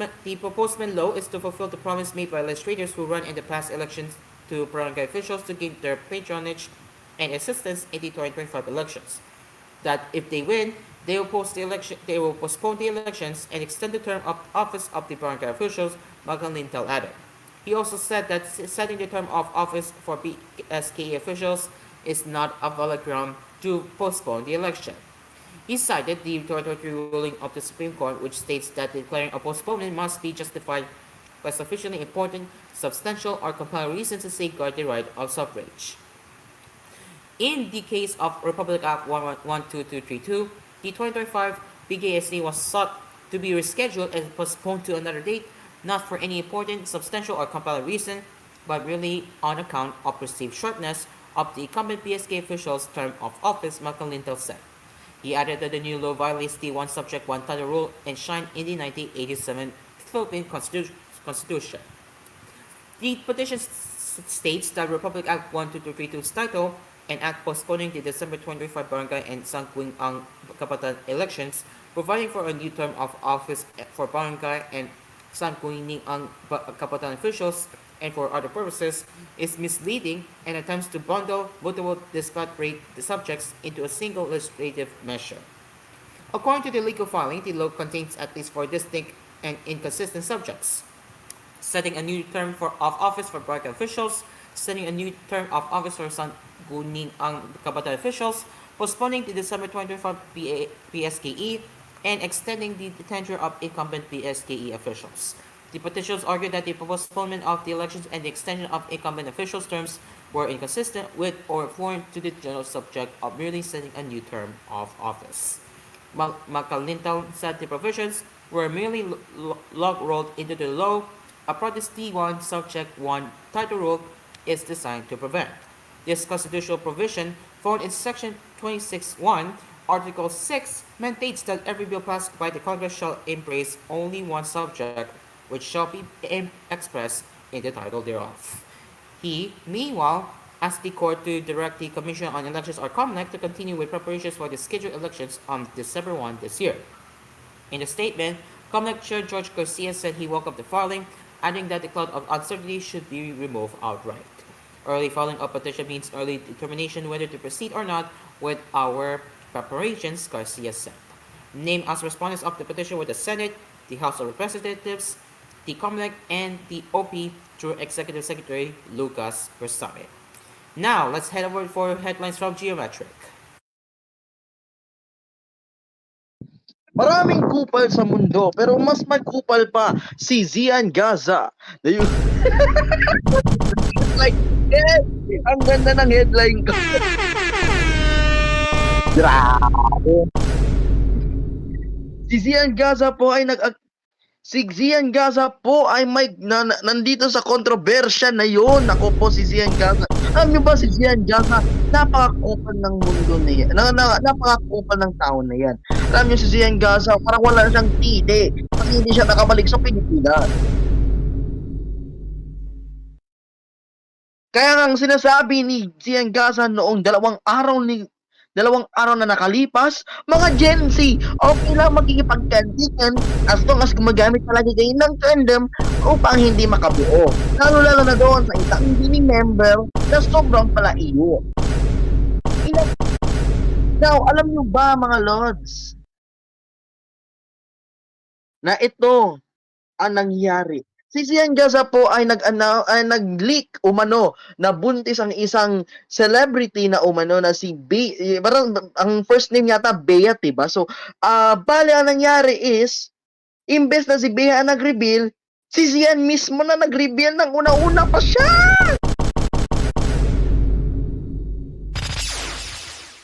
Speaker 3: law is to fulfill the promise made by legislators who ran in the past elections to barangay officials to gain their patronage and assistance in the 2025 elections. That if they win, they will postpone the elections and extend the term of office of the barangay officials, Macalintal added. He also said that setting the term of office for BSKE officials is not a valid ground to postpone the election. He cited the 2023 ruling of the Supreme Court, which states that declaring a postponement must be justified by sufficiently important, substantial, or compelling reasons to safeguard the right of suffrage. In the case of Republic Act 12232, the 2025 BKSD was sought to be rescheduled and postponed to another date, not for any important, substantial, or compelling reason, but merely on account of perceived shortness of the incumbent PSK official's term of office, Macalintal said. He added that the new law violates the one subject, one title rule enshrined in the 1987 Philippine Constitution. The petition states that Republic Act 12232's title, an act postponing the December 2025 barangay and Sangguniang Kapataan elections, providing for a new term of office for barangay and Sangguniang Kapataan officials and for other purposes, is misleading and attempts to bundle multiple disparate subjects into a single legislative measure. According to the legal filing, the law contains at least 4 distinct and inconsistent subjects: setting a new term of office for barangay officials, setting a new term of office for Sangguniang Kapataan officials, postponing the December 2025 PSKE, and extending the tenure of incumbent PSKE officials. The petitions argue that the postponement of the elections and the extension of incumbent officials' terms were inconsistent with or foreign to the general subject of merely setting a new term of office. Makalintal said the provisions were merely log-rolled into the law. A Protest 1 Subject 1 title rule is designed to prevent. This constitutional provision, found in Section 26(1), Article 6, mandates that every bill passed by the Congress shall embrace only one subject, which shall be expressed in the title thereof. He, meanwhile, asked the court to direct the Commission on Elections or COMELEC to continue with preparations for the scheduled elections on December 1 this year. In a statement, COMELEC Chair George Garcia said he welcomed the filing, adding that the cloud of uncertainty should be removed outright. Early filing of petition means early determination whether to proceed or not with our preparations, Garcia said. Named as respondents of the petition were the Senate, the House of Representatives, the COMELEC, and the OP through Executive Secretary Lucas Versailles. Now, let's head over for headlines from Geometric.
Speaker 2: Maraming kupal sa mundo, pero mas magkupal pa si Zian Gaza. Like, yes! Ang ganda ng headline ko. Grabe. Si Zian Gaza po ay nandito sa kontrobersya na yon. Ako po si Zian Gaza. Alam niyo ba si Zian Gaza, napakakupal ng mundo na yan. Napakakupal ng tao na yan. Alam niyo si Zian Gaza, parang wala siyang tide kasi hindi siya nakabalik sa Pilipinas. Kaya ang sinasabi ni Zian Gaza noong dalawang araw na nakalipas, mga Gen Z, okay lang magkikipagkantikan as long as gumagamit palagi kayo ng condom upang hindi makabuo. Lalo na doon sa isang hindi member na sobrang palaiyo. Now, alam nyo ba mga Lods, na ito ang nangyari? Si Zian Gaza po ay nag-leak umano na buntis ang isang celebrity na umano na si parang ang first name yata Bea, diba? So, bale ang nangyari is, imbes na si Bea ang nag-reveal, si Zian mismo na nag-reveal ng una-una pa siya!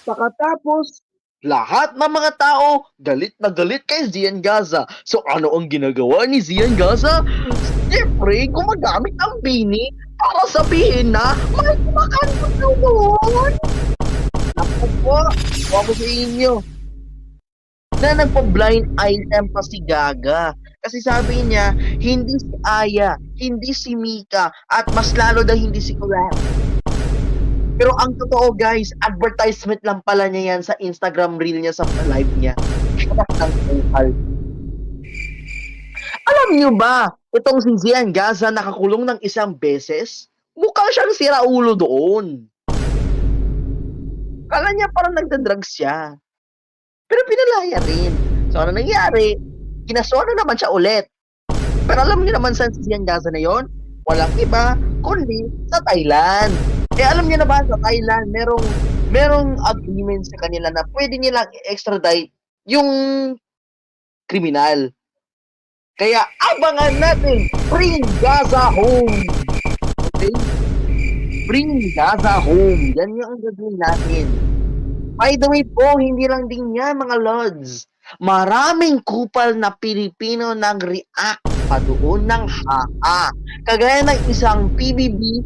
Speaker 2: Pagkatapos, lahat ng mga tao galit na galit kay Zian Gaza. So ano ang ginagawa ni Zian Gaza? Siyempre, gumagamit ng bini para sabihin na may kumakanta doon. Naku po, ako sa inyo. Na nagpa-blind item pa si Gaga. Kasi sabi niya, hindi si Aya, hindi si Mika, at mas lalo daw hindi si Colette. Pero ang totoo guys, advertisement lang pala niya yan sa Instagram reel niya sa live niya. Alam niyo ba, itong si Zian Gaza nakakulong ng isang beses? Mukha siyang siraulo doon. Kala niya parang nagda-drugs siya. Pero pinalaya rin. So ano nangyari? Kinasuhan na naman siya ulit. Pero alam niyo naman saan si Zian Gaza na yon? Walang iba, kundi sa Thailand. Alam niyo na ba sa Thailand, merong agreement sa kanila na pwede nilang extradite yung kriminal. Kaya abangan natin, bring Gaza home. Okay? Bring Gaza home. Yan yung gagawin natin. By the way po, hindi lang din yan mga Lods. Maraming kupal na Pilipino nag-react pa doon ng haa. Kagaya ng isang PBB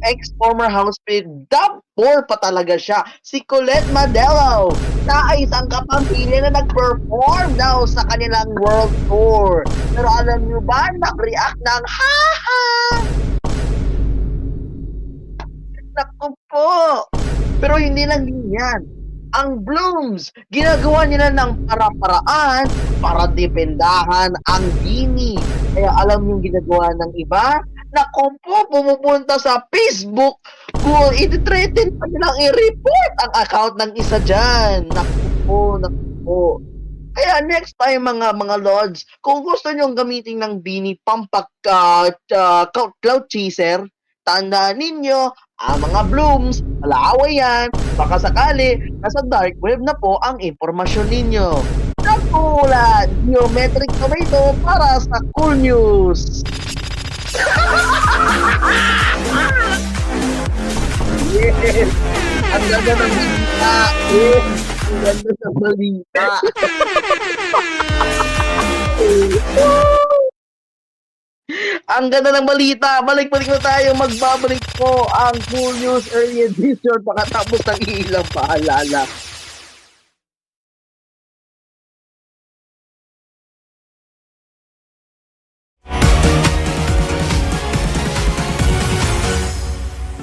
Speaker 2: ex-former housemate, dab-4 pa talaga siya, si Colette Madelo, na isang kapamilya na nag-perform daw sa kanilang world tour. Pero alam nyo ba, nag-react ng ha-ha! Naku po! Pero hindi lang din yan. Ang Blooms, ginagawa nila ng para-paraan para dependahan ang bini. Kaya alam yung ginagawa ng iba? Naku po, pumupunta sa Facebook kung iti-threaten pa nilang i-report ang account ng isa dyan. Naku po. Kaya next time mga Lods, kung gusto nyong gamitin ng bini cloud chaser, tandaan ninyo, ang mga Blooms, alaway yan, baka sakali, nasa dark web na po ang impormasyon ninyo. Nakulat, Geometric Tomato para sa Cool News. Yes! Ang ganda ng balita! Yes! Ang ganda ng balita! Ang ganda ng balita! Balik-balik na tayo. Magbabalik po ang Full News Early Edition pagkatapos ng ilang paalala.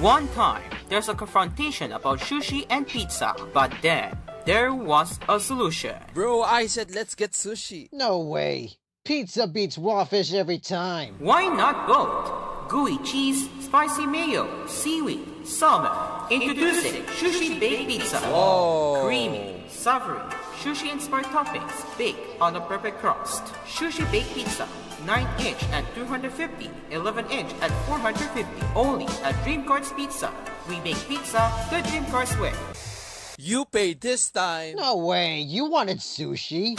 Speaker 3: One time, there's a confrontation about sushi and pizza, but then there was a solution.
Speaker 11: Bro, I said let's get sushi.
Speaker 12: No way. Pizza beats raw fish every time.
Speaker 3: Why not both? Gooey cheese, spicy mayo, seaweed, salmon. Introducing Sushi Baked Pizza.
Speaker 11: Whoa.
Speaker 3: Creamy, savory, sushi-inspired toppings baked on a perfect crust. Sushi Baked Pizza. 9-inch at 250, 11-inch at 450. Only at Dream Cards Pizza. We make pizza the Dream Cards way.
Speaker 11: You paid this time.
Speaker 12: No way. You wanted sushi?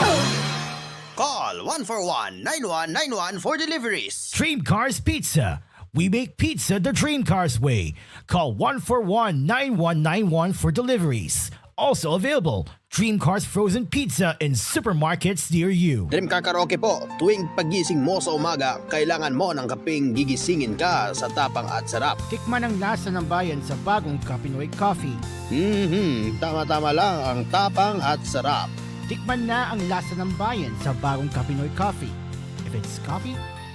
Speaker 4: Call 141-9191 for deliveries.
Speaker 5: Dream Cars Pizza. We make pizza the Dream Cars way. Call 141-9191 for deliveries. Also available, Dream Cars Frozen Pizza in supermarkets near you.
Speaker 4: Dream Car Karaoke po, tuwing pagising mo sa umaga, kailangan mo ng kapeng gigisingin ka sa tapang at sarap.
Speaker 5: Tikman ang lasa ng bayan sa bagong Kapinoy Coffee.
Speaker 4: Tama-tama lang ang tapang at sarap.
Speaker 5: Tikman na ang lasa ng bayan sa bagong Kapinoy Coffee. If it's coffee,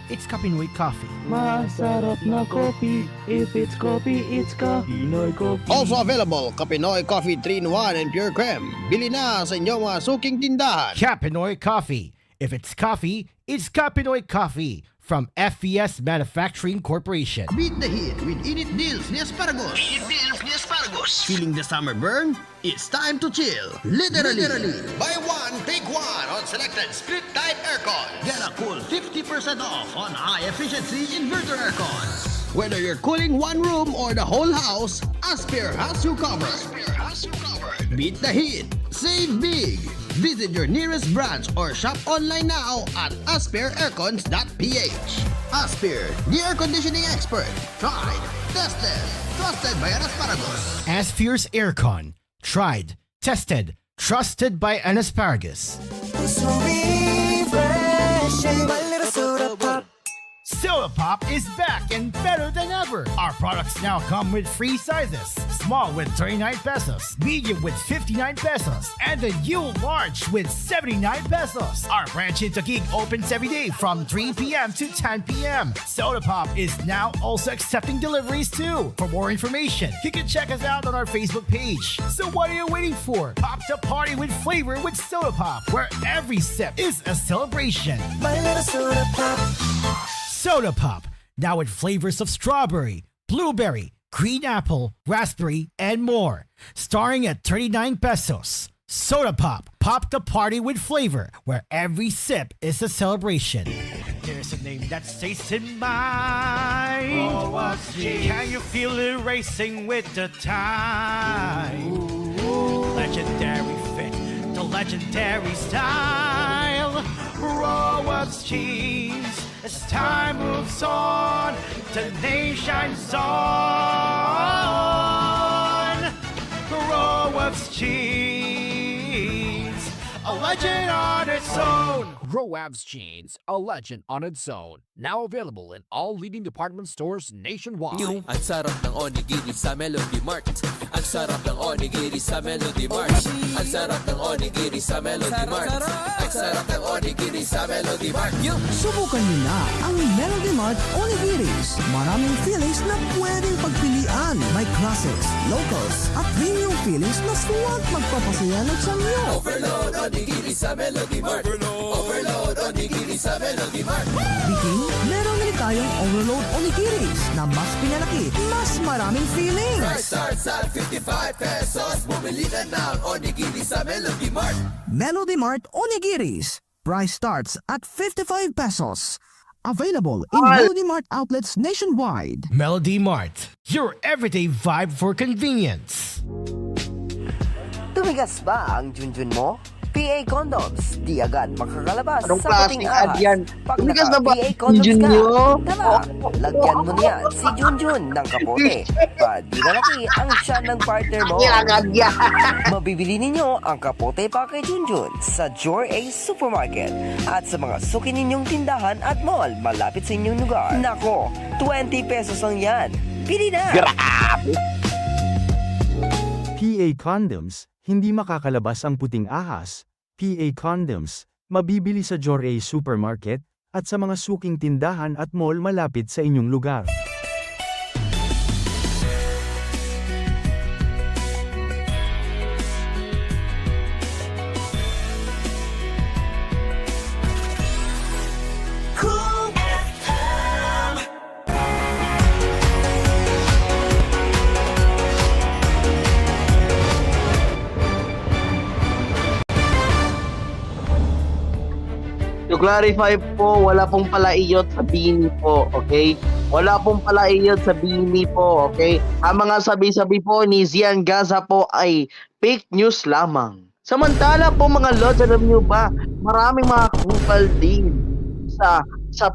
Speaker 5: it's Kapinoy Coffee.
Speaker 6: Masarap na coffee. If it's coffee, it's Kapinoy Coffee.
Speaker 4: Also available, Kapinoy Coffee 3-in-1 and Pure Creme. Bili na sa inyong mga suking tindahan.
Speaker 5: Kapinoy Coffee. If it's coffee, it's Kapinoy Coffee. From FES Manufacturing Corporation.
Speaker 4: Beat the heat with Init Deals ni Asparagus. Init Deals ni Asparagus. Feeling the summer burn? It's time to chill. Literally. Buy one, take one on selected split type aircon. Get a cool 50% off on high efficiency inverter aircon. Whether you're cooling one room or the whole house, Aspire has you covered. Beat the heat. Save big. Visit your nearest branch or shop online now at aspireaircons.ph. Aspire, the air conditioning expert. Tried, tested, trusted by an Asparagus.
Speaker 5: Asphere's Aircon. Tried, tested, trusted by an Asparagus. Soda Pop is back and better than ever. Our products now come with free sizes. Small with 39 pesos, medium with 59 pesos, and the new large with 79 pesos. Our branch in Taguig opens every day from 3 p.m. to 10 p.m. Soda Pop is now also accepting deliveries too. For more information, you can check us out on our Facebook page. So what are you waiting for? Pop the party with flavor with Soda Pop, where every sip is a celebration.
Speaker 6: My little soda pop.
Speaker 5: Soda Pop, now with flavors of strawberry, blueberry, green apple, raspberry, and more. Starting at 39 pesos. Soda Pop, pop the party with flavor, where every sip is a celebration. There's a name that stays in mind. Oh, what's it? Can you feel it racing with the time? Legendary fit, the legendary style. Raw what's cheese. As time moves on, the nation's on. Raw what's cheese. A legend on its own.
Speaker 7: Roab's Jeans, a legend on its own. Now available in all leading department stores nationwide.
Speaker 11: Ang sarap ng onigiri sa Melody Mart. Ang sarap ng onigiri sa Melody Mart. Ang sarap ng onigiri sa Melody Mart. Ang sarap ng onigiri sa Melody Mart.
Speaker 13: Subukan niyo na ang Melody Mart Onigiris. Maraming fillings na pwedeng pagpilian. May classics, locals, at premium fillings na suwag magpapasaya ng samyo.
Speaker 11: Overload onigiri sa Melody Mart. Overload onigiri sa Melody Mart.
Speaker 13: Biking, meron rin tayong Overload Onigiris na mas pinalaki, mas maraming fillings.
Speaker 11: Price starts at 55 pesos. Bumili na ng onigiri sa Melody Mart.
Speaker 13: Melody Mart Onigiris. Price starts at 55 pesos. Available in Melody Mart outlets nationwide.
Speaker 5: Melody Mart, your everyday vibe for convenience.
Speaker 8: Tumigas ba ang junjun mo? PA Condoms, di agad makakalabas
Speaker 2: Anong
Speaker 8: sa puting
Speaker 2: klaseng ad
Speaker 8: ahas.
Speaker 2: yan?
Speaker 8: Pag
Speaker 2: Tumigas na ba
Speaker 8: naka-PA
Speaker 2: si
Speaker 8: Condoms ka,
Speaker 2: Junyo?
Speaker 8: tara, lagyan mo niyan si Junjun ng kapote. Pa di lalaki ang tiyan ng partner mo. Mabibili ninyo ang kapote pa kay Junjun sa Jor A Supermarket at sa mga suki ninyong tindahan at mall malapit sa inyong lugar. Nako, 20 pesos lang yan. Pili na!
Speaker 2: Grabe!
Speaker 9: PA Condoms, hindi makakalabas ang puting ahas. PA Condoms, mabibili sa Jor A Supermarket at sa mga suking tindahan at mall malapit sa inyong lugar.
Speaker 2: To clarify po, wala pong palaiyot sa bini po, okay? Wala pong palaiyot sa bini po, okay? Ang mga sabi-sabi po ni Zian Gaza po ay fake news lamang. Samantala po mga lods, alam nyo ba, maraming mga kupal din sa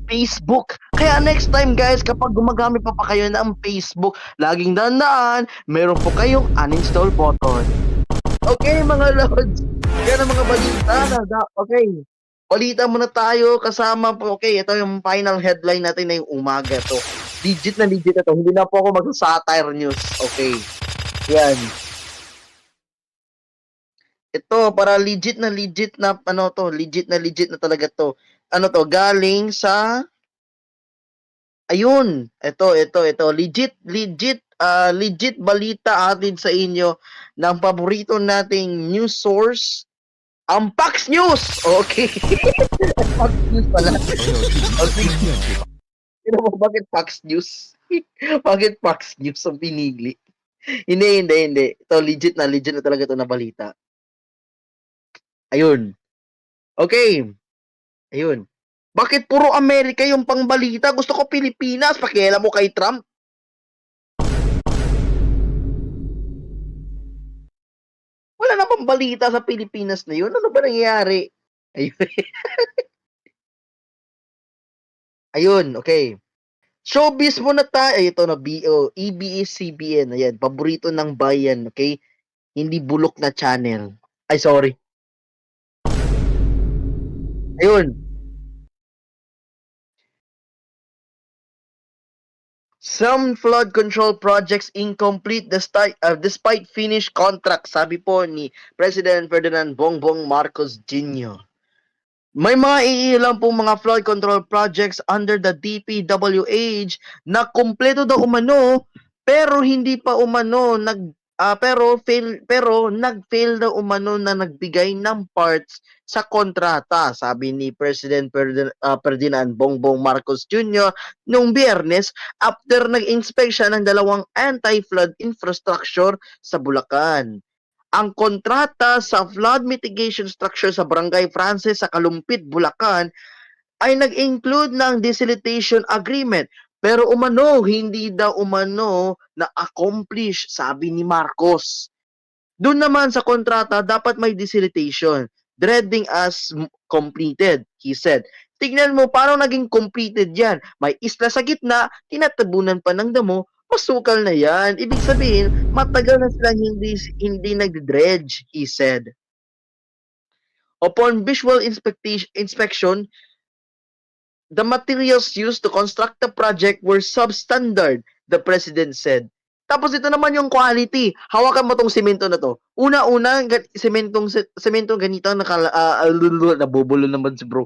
Speaker 2: Facebook. Kaya next time guys, kapag gumagamit pa kayo ng Facebook, laging dandaan, meron po kayong uninstall button. Okay mga lods, yan ang mga balita na okay. Balita muna tayo kasama po. Okay, ito yung final headline natin na yung umaga to. Legit na ito. Hindi na po ako mag-satire news. Okay. Yan. Ito, para legit na ano to, legit na talaga to. Ano to, galing sa ayun. Ito. Legit balita atin sa inyo ng paborito nating news source. Ang Fox News! Okay. Fox News pala. Okay. Sino mo, bakit Fox News? Bakit Fox News ang pinili? Hindi. Ito, legit na talaga ito na balita. Ayun. Okay. Ayun. Bakit puro Amerika yung pangbalita? Gusto ko Pilipinas. Pakialam mo kay Trump. Wala na pang balita sa Pilipinas na yun. Ano ba nangyayari? Ayun. Ayun, okay. Showbiz muna tayo. Ay, ito na, EBS-CBN. Ayan, paborito ng bayan, okay? Hindi bulok na channel. Ay, sorry. Ayun. Some flood control projects incomplete despite finished contract, sabi po ni President Ferdinand Bongbong Marcos Jr. May mga iilang pong mga flood control projects under the DPWH na kumpleto daw umano pero hindi pa umano nag-fail daw umano na nagbigay ng parts sa kontrata, sabi ni President Ferdinand Bongbong Marcos Jr. noong Biyernes after nag-inspeksyon ng dalawang anti-flood infrastructure sa Bulacan. Ang kontrata sa flood mitigation structure sa Barangay Frances sa Kalumpit, Bulacan ay nag-include ng desiltation agreement pero hindi daw umano na-accomplish, sabi ni Marcos. Doon naman sa kontrata dapat may desiltation, dreading as completed, he said. Tignan mo parang naging completed yan. May isla sa gitna, tinatabunan pa ng damo, masukal na yan. Ibig sabihin, matagal na silang hindi nag-dredge, he said. Upon visual inspection, the materials used to construct the project were substandard, the president said. Tapos ito naman yung quality. Hawakan mo tong semento na to. Una-una, sementong ganito, nabubulo naman si bro.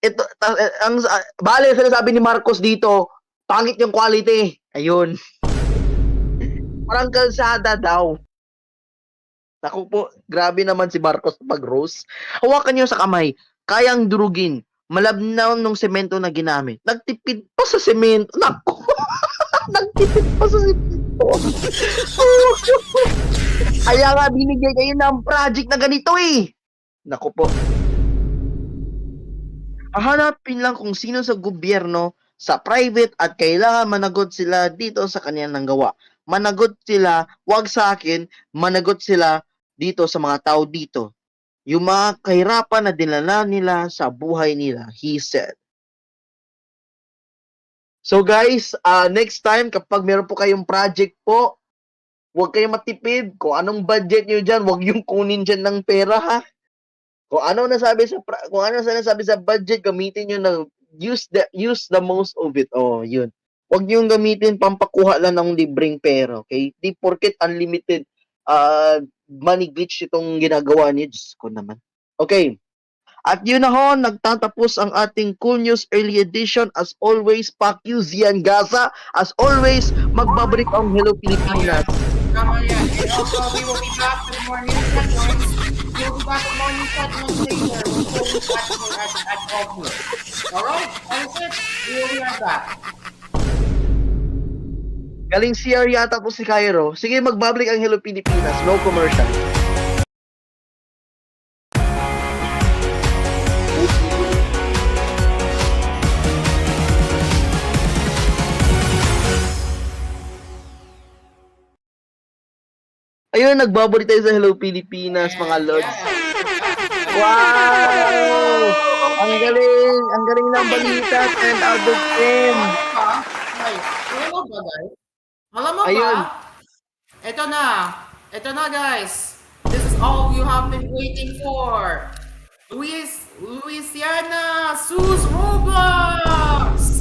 Speaker 2: Ito, bale, sinasabi ni Marcos dito, pangit yung quality. Ayun. Parang kalsada daw. Naku po, grabe naman si Marcos pag-roast. Hawakan niyo sa kamay, kayang durugin, malabnaw nung semento na ginamit. Nagtipid pa sa semento. Naku! Nagtipid pa sa semento. Kaya nga binigay kayo ng project na ganito eh. Naku po. Hahanapin lang kung sino sa gobyerno, sa private at kailangan managot sila dito sa kanilang gawa. Managot sila, wag sa akin, managot sila dito sa mga tao dito. yung mga kahirapan na dinala nila sa buhay nila, he said. So guys, next time kapag meron po kayong project po, huwag kayong matipid. Kung anong budget nyo dyan, huwag yung kunin dyan ng pera ha. Kung ano nasabi sa budget, gamitin nyo na use the most of it. Oh, yun. Huwag nyo gamitin pampakuha lang ng libreng pera, okay? Di porket unlimited money glitch itong ginagawa niyo. Diyos ko naman. Okay. At yun na ho, nagtatapos ang ating Cool News Early Edition. As always, Pak Yu, Zian Gaza. As always, magbabalik ang Hello Pilipinas.
Speaker 3: Tama yan. And also, we will be back with more news segments. We will be back with more news segments later. We'll show you at 12 noon. Alright? That is it. We will be right back.
Speaker 2: Galing CR yata po si Cairo. Sige, magbabalik ang Hello Pilipinas. No commercial. Ayun, nagbabalik tayo sa Hello Pilipinas, mga lords. Wow! Ang galing ng balita, 10 out of 10.
Speaker 3: Alam mo ba, guys? Alam mo
Speaker 2: Ayun.
Speaker 3: ba? Ito na, guys. This is all you have been waiting for. Louisiana sues Roblox!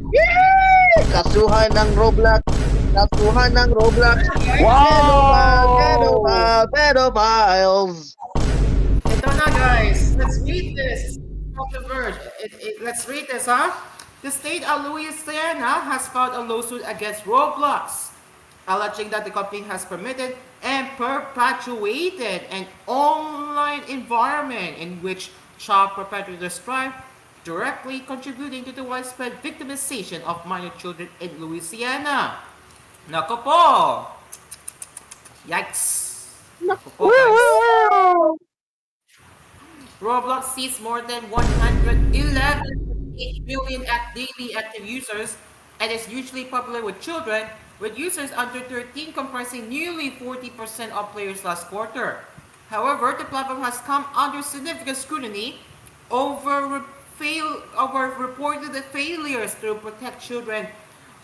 Speaker 2: Yay! Kasuhan ng Roblox. Wow! Pedophiles!
Speaker 3: Ito na, guys. Let's read this. Let's read this, huh? The state of Louisiana has filed a lawsuit against Roblox, alleging that the company has permitted and perpetuated an online environment in which child perpetrators thrive, directly contributing to the widespread victimization of minor children in Louisiana. Nako po! Yikes! Nako po, guys. Roblox sees more than 111.8 million daily active users and is usually popular with children, with users under 13 comprising nearly 40% of players last quarter. However, the platform has come under significant scrutiny over reported failures to protect children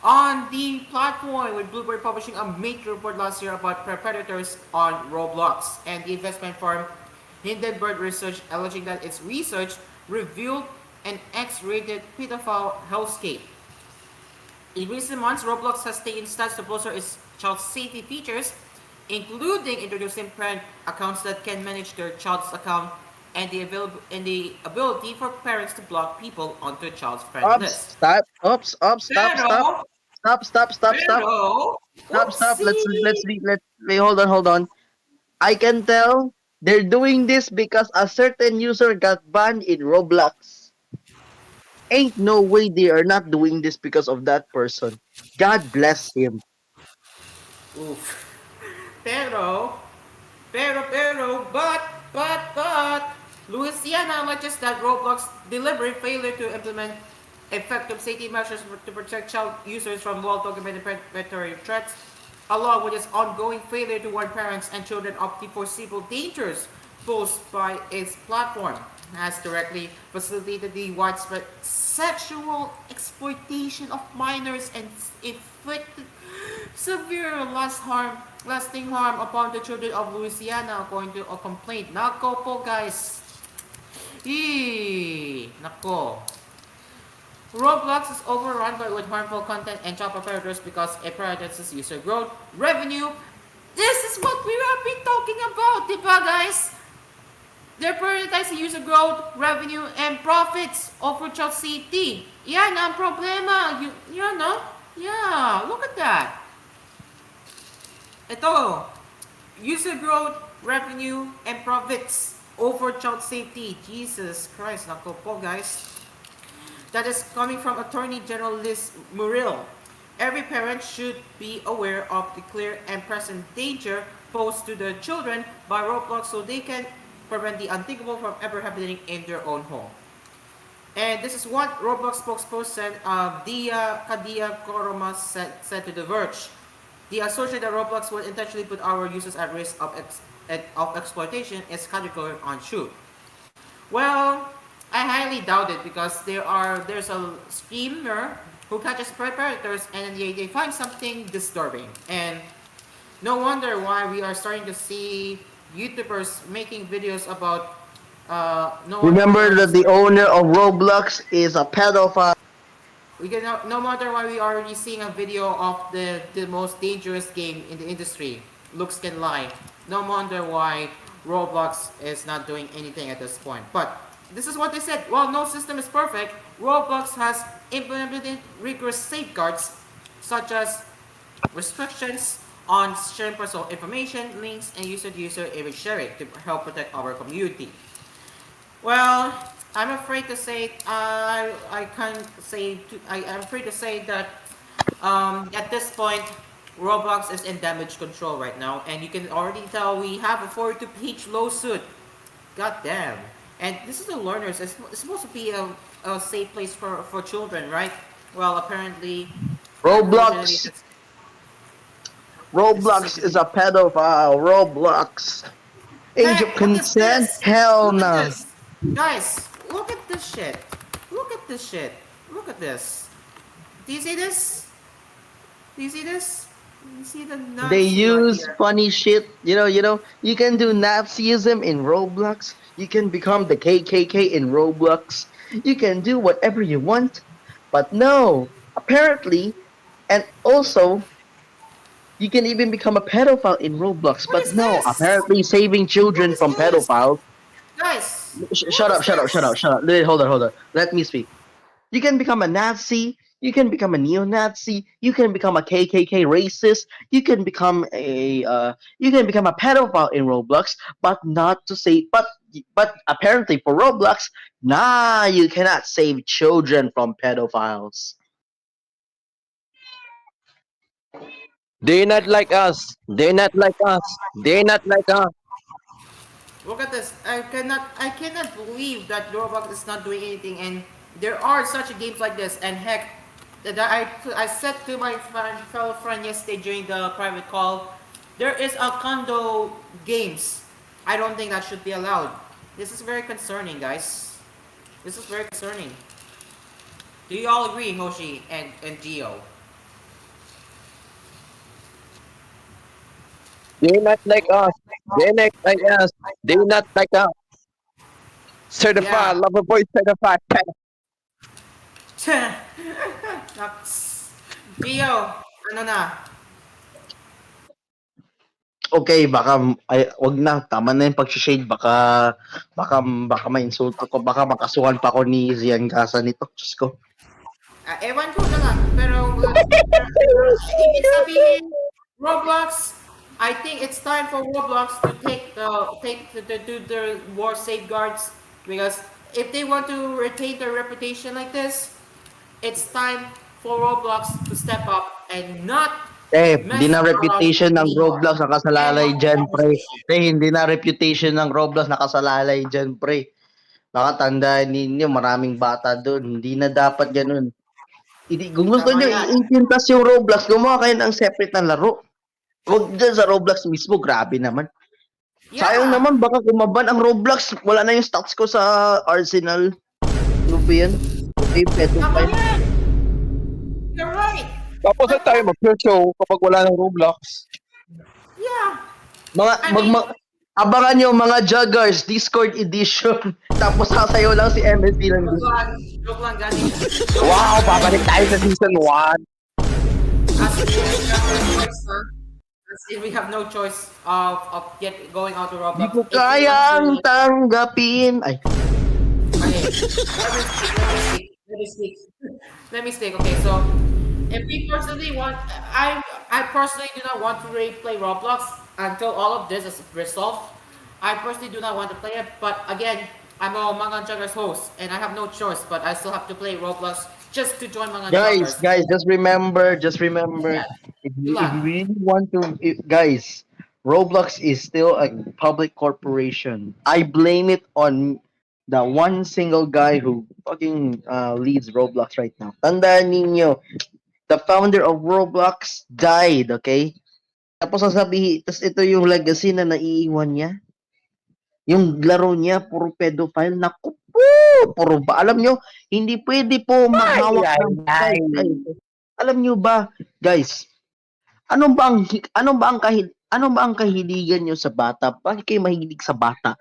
Speaker 3: on the platform, with Bloomberg publishing a major report last year about predators on Roblox, and the investment firm Hindenburg Research alleging that its research revealed an X-rated pedophile hellscape. In recent months, Roblox has taken steps to bolster its child safety features, including introducing parent accounts that can manage their child's account and the ability for parents to block people on their child's friend list.
Speaker 2: Stop. Hold on. I can tell they're doing this because a certain user got banned in Roblox. Ain't no way they are not doing this because of that person. God bless him.
Speaker 3: Oof. But, Louisiana alleges that Roblox deliberate failure to implement effective safety measures to protect child users from well-documented predatory threats, along with its ongoing failure to warn parents and children of the foreseeable dangers posed by its platform, has directly facilitated the widespread sexual exploitation of minors and inflicted severe lasting harm upon the children of Louisiana, according to a complaint. Nako po, guys. Nako. Roblox is overrun with harmful content and child predators because it prioritizes user growth, revenue. This is what we have been talking about, diba, guys? They're prioritizing user growth, revenue, and profits over child safety. Yan ang problema. No? Yeah, look at that. Ito, user growth, revenue, and profits over child safety. Jesus Christ, nako po, guys. That is coming from Attorney General Liz Muriel. Every parent should be aware of the clear and present danger posed to their children by Roblox so they can prevent the unthinkable from ever happening in their own home. And this is what Roblox spokesperson Kadia Koromas said to The Verge. The assertion that Roblox will intentionally put our users at risk of of exploitation is category on shoot. Well, I highly doubt it because there's a streamer who catches predators and they find something disturbing. And no wonder why we are starting to see YouTubers making videos about no wonder why we
Speaker 2: Remember
Speaker 3: already
Speaker 2: that the
Speaker 3: start
Speaker 2: owner of Roblox is a pedophile.
Speaker 3: we can no wonder why we are already seeing a video of the most dangerous game in the industry. Looks can lie. No wonder why Roblox is not doing anything at this point. But this is what they said. While no system is perfect, Roblox has implemented rigorous safeguards such as restrictions on sharing personal information, links, and user-to-user image sharing to help protect our community. Well, I'm afraid to say I can't say I'm afraid to say that at this point Roblox is in damage control right now, and you can already tell we have a 42-page lawsuit. God damn! And this is the learners. It's supposed to be a safe place for children, right? Well, apparently, unfortunately,
Speaker 2: Roblox.
Speaker 3: this is a
Speaker 2: Roblox is
Speaker 3: bit.
Speaker 2: a pedophile. Roblox. Age of
Speaker 3: Heck, what is
Speaker 2: consent?
Speaker 3: this?
Speaker 2: Hell
Speaker 3: Look at
Speaker 2: no.
Speaker 3: this. Guys, look at this shit. Look at this shit. Look at this. Do you see this? Do you see this? You see the
Speaker 2: They
Speaker 3: Nazi right
Speaker 2: use
Speaker 3: here.
Speaker 2: funny shit. You can do Nazism in Roblox. You can become the KKK in Roblox. You can do whatever you want. But no, apparently, and also, you can even become a pedophile in Roblox.
Speaker 3: What
Speaker 2: But
Speaker 3: is
Speaker 2: no,
Speaker 3: this?
Speaker 2: apparently, saving
Speaker 3: What
Speaker 2: children
Speaker 3: is
Speaker 2: from
Speaker 3: this?
Speaker 2: pedophiles.
Speaker 3: Guys, what
Speaker 2: Shut
Speaker 3: is
Speaker 2: up, shut up, shut up,
Speaker 3: this?
Speaker 2: shut up. Hold on. Let me speak. You can become a Nazi. You can become a neo-Nazi. You can become a KKK racist. You can become a pedophile in Roblox, but not to say. But apparently for Roblox, nah, you cannot save children from pedophiles.
Speaker 1: They're not like us. They're not like us. They're not like us.
Speaker 3: Look at this. I cannot believe that Roblox is not doing anything, and there are such games like this. And heck, I said to my fellow friend yesterday during the private call, there is a condo games. I don't think that should be allowed. This is very concerning, guys. This is very concerning. Do you all agree, Hoshi and Gio?
Speaker 1: They're not like us. They're not like us. They're not like us. Certified
Speaker 3: Yeah.
Speaker 1: lover boy, certified pet.
Speaker 3: Naks. Gio, ano na?
Speaker 2: Okay, wag na, tama na yung pag-shade, baka ma-insulto ko, baka makasuhan pa ako ni Zian Casa nito, Diyos ko.
Speaker 3: Ewan ko na lang. Pero ibig sabihin, Roblox, I think it's time for Roblox to do their war safeguards because if they want to retain their reputation like this, it's time for Roblox to step up and not
Speaker 2: Hindi
Speaker 3: mess
Speaker 2: na
Speaker 3: around
Speaker 2: reputation ng
Speaker 3: anymore.
Speaker 2: Roblox
Speaker 3: And
Speaker 2: nakasalalay
Speaker 3: what is
Speaker 2: dyan,
Speaker 3: that
Speaker 2: pre.
Speaker 3: decision?
Speaker 2: Hindi na reputation ng Roblox nakasalalay dyan, pre. Baka tandaan ninyo, maraming bata doon. Hindi na dapat ganun. Kung gusto
Speaker 3: Tama
Speaker 2: nyo
Speaker 3: yan.
Speaker 2: i-18 plus yung Roblox, gumawa kayo ng separate na laro. Huwag dyan sa Roblox mismo, grabe naman. Sayang
Speaker 3: Yeah.
Speaker 2: naman, baka kumaban ang Roblox. Wala na yung stats ko sa Arsenal. Ano ba yan? Okay,
Speaker 3: Tama
Speaker 2: pedophile.
Speaker 3: yan. You're right.
Speaker 1: Tapos saan tayo mag-show kapag wala ng Roblox?
Speaker 3: Yeah.
Speaker 2: Mga,
Speaker 3: I mean,
Speaker 2: abangan nyo mga Juggers, Discord edition. Tapos sasayaw lang si MSD lang
Speaker 3: joke
Speaker 2: doon.
Speaker 3: lang. Joke lang, galing.
Speaker 1: Wow, babalik tayo sa season 1.
Speaker 3: As if we have no choice, huh? As if we have no choice of going out to
Speaker 2: Di
Speaker 3: Roblox.
Speaker 2: ko
Speaker 3: If we want
Speaker 2: kayang
Speaker 3: to,
Speaker 2: tanggapin. Ay,
Speaker 3: okay, let me speak. Let me speak. Okay, so if we personally want, I personally do not want to really play Roblox until all of this is resolved. I personally do not want to play it, but again, I'm a Mangan Juggers host, and I have no choice, but I still have to play Roblox just to join Mangan Juggers.
Speaker 2: guys, just remember,
Speaker 3: Yeah,
Speaker 2: if you
Speaker 3: Yulan.
Speaker 2: really want to, guys, Roblox is still a public corporation. I blame it on the one single guy who fucking leads Roblox right now. Tandaan ninyo, the founder of Roblox died, okay? Tapos sasabihin, tas ito yung legacy na naiiwan niya. Yung laro niya, puro pedophile. Naku po! Puro ba? Alam nyo, hindi pwede po maghawak ng Alam nyo ba, guys, ano ba ang kahiligan nyo sa bata? Bakit kayo mahilig sa bata?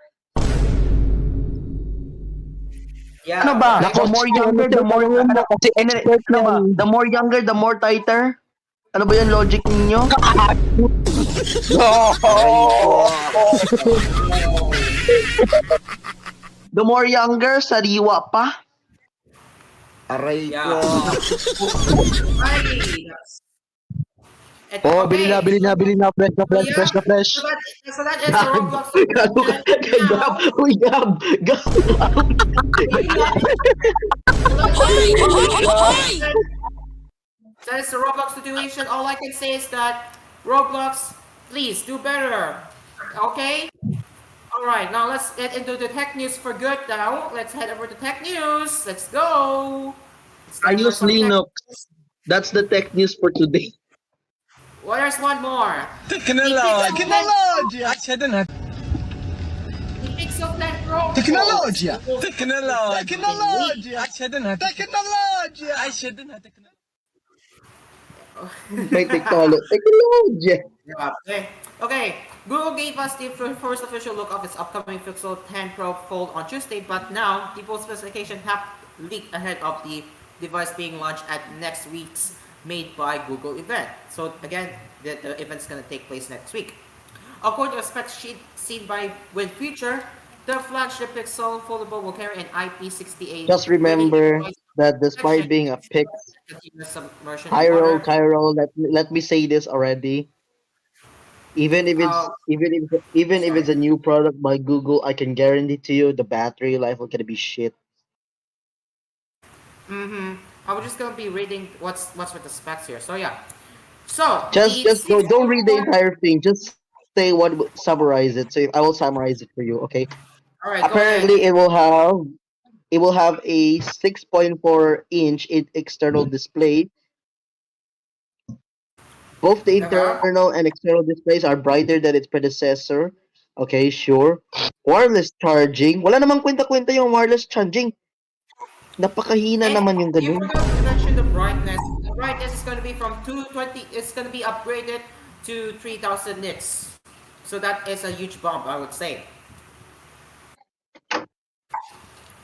Speaker 3: Yeah,
Speaker 2: Ano ba?
Speaker 1: Nako,
Speaker 2: The more younger, the more
Speaker 1: kasi expert
Speaker 2: ano ba?
Speaker 1: yan.
Speaker 2: The more younger, the more tighter? Ano ba yung logic ninyo? The more younger, sariwa pa.
Speaker 8: Aray
Speaker 3: Yeah.
Speaker 8: ko.
Speaker 1: Oh, bili na, fresh na fresh.
Speaker 3: So that is the Roblox situation.
Speaker 2: Gab, uy, Gab.
Speaker 3: That is the Roblox situation. All I can say is that Roblox, please do better. Okay? Alright, now let's get into the tech news for good now. Let's head over to tech news. Let's go.
Speaker 2: I use Linux. That's the tech news for today.
Speaker 3: Well, there's one more.
Speaker 12: Tecnologia!
Speaker 3: The Pixel 10 Pro.
Speaker 12: Tecnologia!
Speaker 3: Tecnologia!
Speaker 2: May technology.
Speaker 3: Okay, Google gave us the first official look of its upcoming Pixel 10 Pro Fold on Tuesday, but now the full specification have leaked ahead of the device being launched at next week's Made by Google event. So again, the event is going to take place next week. According to a spec sheet seen by WinFuture, the flagship Pixel Foldable will carry an IP68.
Speaker 2: Just remember that despite being a Pix, Cairo, let me say this already. Even if it's a new product by Google, I can guarantee to you the battery life will gonna be shit.
Speaker 3: I was just gonna be reading what's with the specs here. So yeah. So
Speaker 2: Just don't read the entire thing. Just say what summarize it. So I will summarize it for you. Okay.
Speaker 3: All right.
Speaker 2: Apparently, it will have a 6.4-inch external display. Both the internal and external displays are brighter than its predecessor. Okay, sure. Wireless charging. Wala namang kwenta-kwenta yung wireless charging. Napakahina naman yung
Speaker 3: You
Speaker 2: ganun.
Speaker 3: forgot to mention the brightness. The brightness is going to be from 220. It's going to be upgraded to 3,000 nits. So that is a huge bump, I would say.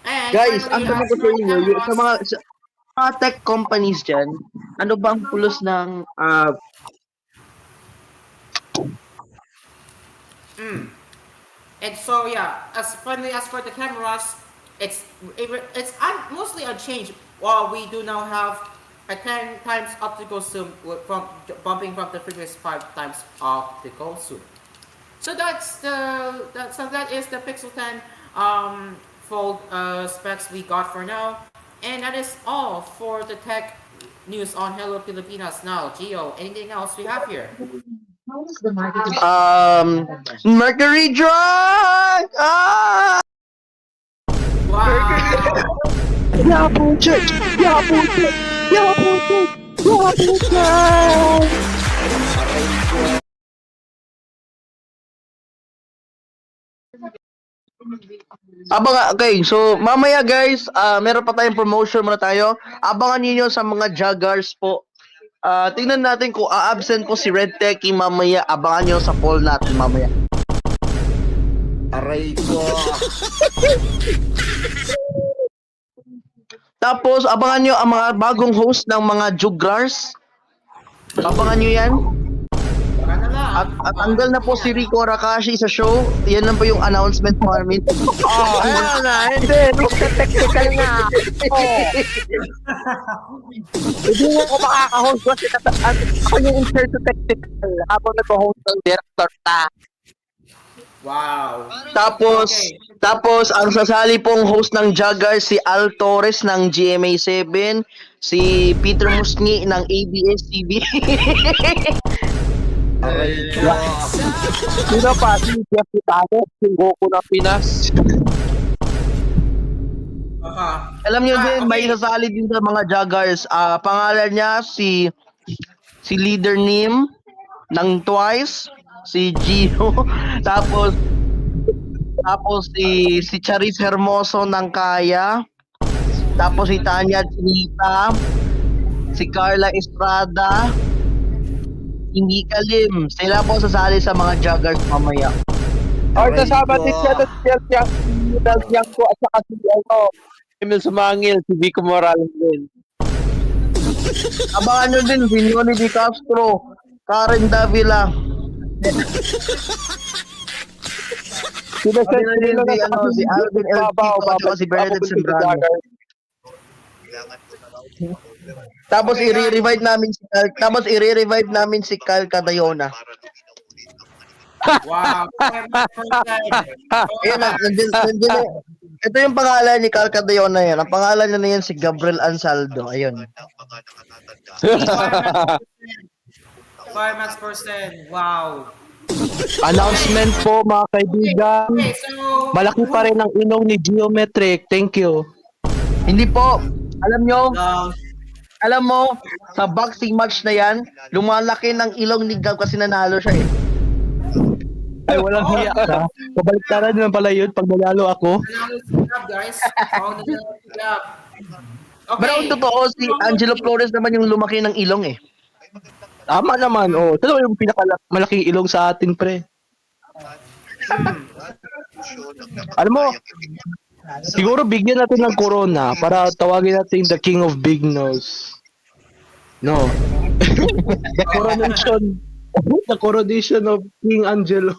Speaker 3: And
Speaker 2: Guys, ang
Speaker 3: finally,
Speaker 2: tanong ko sa inyo, sa mga tech companies dyan, ano ba ang pulos ng
Speaker 3: And so yeah, as for the cameras, it's mostly unchanged. While we do now have a 10 times optical zoom from bumping from the previous 5 times optical zoom. So that is the Pixel 10 Fold specs we got for now, and that is all for the tech news on Hello Pilipinas. Now, Gio, anything else we have here?
Speaker 2: Mercury drug! Ah!
Speaker 3: Wow!
Speaker 2: Okay, so mamaya guys, meron pa tayong promotion muna tayo. Abangan niyo sa mga joggers po. Tingnan natin kung absent po si Red Techie mamaya. Abangan niyo sa poll natin mamaya.
Speaker 8: Aray ko.
Speaker 2: Tapos, abangan nyo ang mga bagong host ng mga Juglars. Abangan nyo yan. At tanggal na po si Rico Rakashi sa show. Yan lang po yung announcement po namin.
Speaker 1: Ayan na, hindi. Mr. Technical nga. Hindi nga ako makaka-host kasi ako yung insert to technical habang nag-host ng director ta.
Speaker 3: Wow.
Speaker 2: Tapos ang sasali pong host ng Jaguar si Al Torres ng GMA7, si Peter Musngi ng ABS-CBN.
Speaker 1: Sino pa? Si Jeff Pitano, si Goku ng Pinas.
Speaker 2: Alam niyo din, may sasali din sa mga Jaguars. Pangalan niya si Leader Nim. ng Twice, si Gio, tapos si Charis Hermoso ng Kaya, tapos si Tanya Chinita, si Carla Estrada, hindi Kalim. Sila po sasali sa mga joggers mamaya.
Speaker 1: Or
Speaker 2: Aray
Speaker 1: kasama din siya
Speaker 2: ko.
Speaker 1: ng Yang ko at saka si Emil Sumangil, si Vico Morales din.
Speaker 2: Abangan nyo din si Noni Di Castro, Karen Davila.
Speaker 1: Sino
Speaker 2: Sabi na din si Alvin El Tito at saka si Bernadette Sembrano. Tapos i-revive namin si Cal Cadayona.
Speaker 3: Wow.
Speaker 2: Ayun, nandiyan. Ito yung pangalan ni Cal Cadayona yan. Ang pangalan niya na yan si Gabriel Ansaldo. Ayun.
Speaker 3: 5%. Wow.
Speaker 1: Announcement po mga kaibigan.
Speaker 3: Okay, so
Speaker 1: Malaki pa rin ang ilong ni Geometric. Thank you.
Speaker 2: Hindi po. Alam nyo,
Speaker 3: um,
Speaker 2: alam mo, sa boxing match na yan, lumalaki ng ilong ni Gab kasi nanalo siya eh.
Speaker 1: Ay, walang hiya ka. Kabaliktaran naman pala yun pag nanalo ako.
Speaker 3: nanalo si Gab, guys. Oh, nanalo si Gab.
Speaker 2: Pero ang totoo, si Angelo Flores naman yung lumaki ng ilong eh.
Speaker 1: Tama naman, oh. Ito naman yung pinakamalaking ilong sa atin, pre. Alam mo, siguro bigyan natin ng corona para tawagin natin the king of big nose. No. The coronation. The coronation of King Angelo.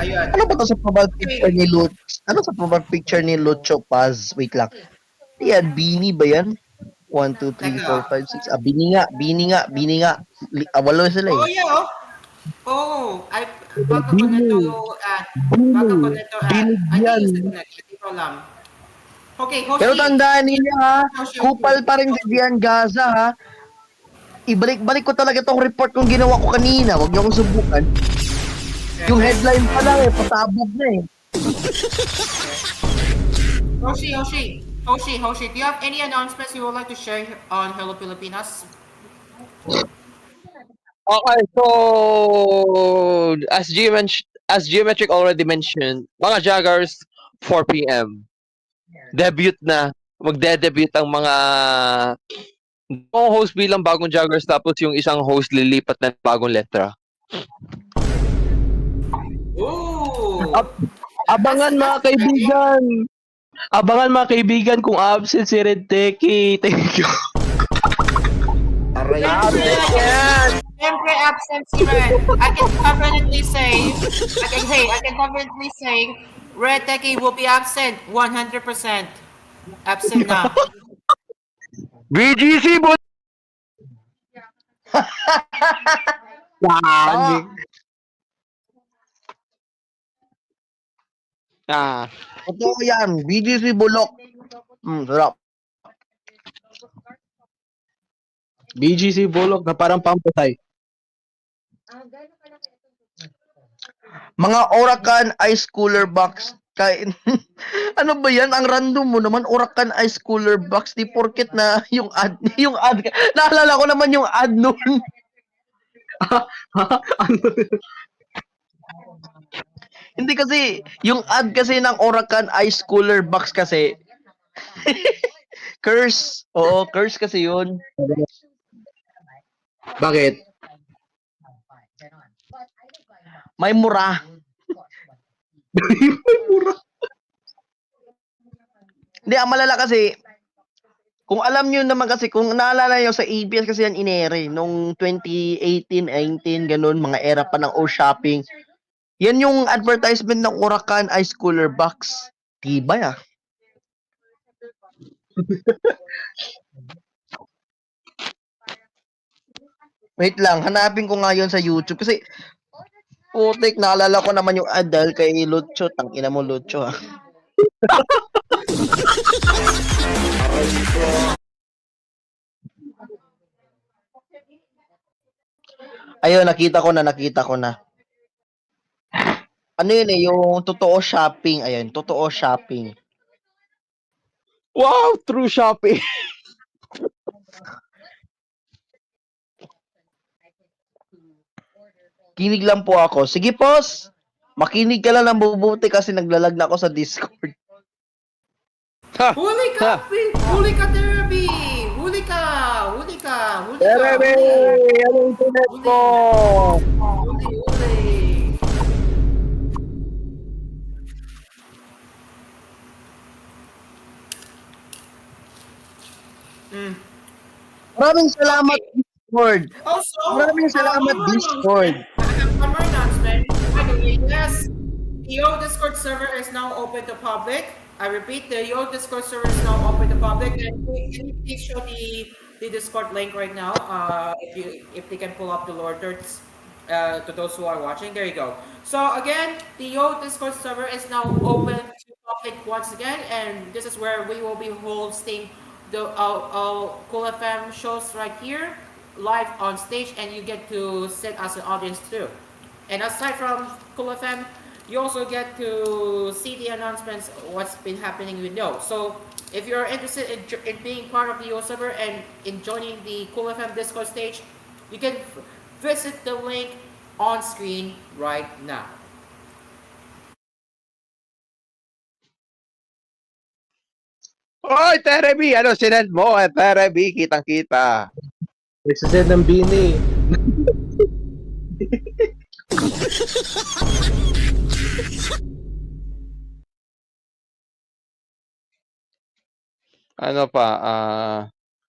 Speaker 3: Ayun.
Speaker 2: Ano ba to sa profile picture ni Lucho? Ano sa profile picture ni Lucho Paz? Wait lang. Yan, Bini ba yan? 1, 2, 3, 4, 5, 6. Ah, Bini nga. Walo sila
Speaker 3: Oh,
Speaker 2: eh.
Speaker 3: yeah, oh. Oh, I baka ko na to at I think it's connect. Hindi ko alam. Okay, Hoshi.
Speaker 2: Pero tandaan ninyo ha, kupal pa rin si Dian Gaza ha. Ibalik-balik ko talaga tong report kung ginawa ko kanina. Huwag niyo akong subukan. Yung headline pa lang eh, pasabog na eh.
Speaker 3: Hoshi, do you have any announcements you would like to share on Hello Pilipinas?
Speaker 1: Okay, so as Geometric already mentioned, mga joggers 4 p.m. Debut na. Magde-debut ang mga host bilang bagong joggers tapos yung isang host lilipat na bagong letra.
Speaker 3: Ooh.
Speaker 1: Abangan mga kaibigan. Abangan mga kaibigan kung absent si Red Teki. Thank you.
Speaker 3: Siyempre absent si Red. I can confidently say, Red Teki will be absent 100%. Absent na.
Speaker 1: BGC bo.
Speaker 2: Totoo yan, BGC Bulok. Sarap.
Speaker 1: BGC Bulok na parang pampatay.
Speaker 2: Mga Oracan Ice Cooler Box. Kain. Ano ba yan? Ang random mo naman, Oracan Ice Cooler Box. Di porket na yung ad. Naalala ko naman yung ad noon. Hindi kasi, yung ad kasi ng Oracan Ice Cooler Box kasi, curse. Oo, curse kasi yun.
Speaker 1: Bakit?
Speaker 2: May mura. Hindi, ang malala kasi, kung alam nyo naman kasi, kung naalala nyo sa ABS kasi yan inere, nung 2018, 19, ganun, mga era pa ng O-Shopping. Yan yung advertisement ng Oracan Ice Cooler Box. Tibay ah. Wait lang, hanapin ko nga yun sa YouTube kasi putik, naalala ko naman yung ad dahil kay Lucho. Tangina mo, Lucho ha. Ayun, nakita ko na. Ano yun eh, yung totoo shopping. Ayun, totoo shopping.
Speaker 1: Wow, true shopping.
Speaker 2: Kinig lang po ako. Sige, boss. Makinig ka lang ng mabuti kasi naglalag na ako sa Discord.
Speaker 3: Huli ka, huli ka, Derby! Huli ka! Huli ka! Huli ka!
Speaker 1: Terebe! Ano internet mo?
Speaker 3: Huli, huli!
Speaker 2: Maraming salamat,
Speaker 3: Okay.
Speaker 2: Discord.
Speaker 3: Also,
Speaker 2: Maraming salamat,
Speaker 3: one more
Speaker 2: Discord.
Speaker 3: announcement. I have one more announcement. By the way, yes, the Yo Discord server is now open to public. I repeat, the Yo Discord server is now open to public. And can you please show the Discord link right now? If they can pull up the lower thirds to those who are watching. There you go. So again, the Yo Discord server is now open to public once again, and this is where we will be hosting the Cool FM shows right here, live on stage, and you get to sit as an audience too. And aside from Cool FM, you also get to see the announcements, what's been happening with Yo. So if you're interested in being part of the Yo server and in joining the Cool FM Discord stage, you can visit the link on screen right now.
Speaker 14: Hoy, Tereby! Ano sinend mo? Tereby, kitang-kita.
Speaker 1: Nagsasend ng bini.
Speaker 14: Ano pa?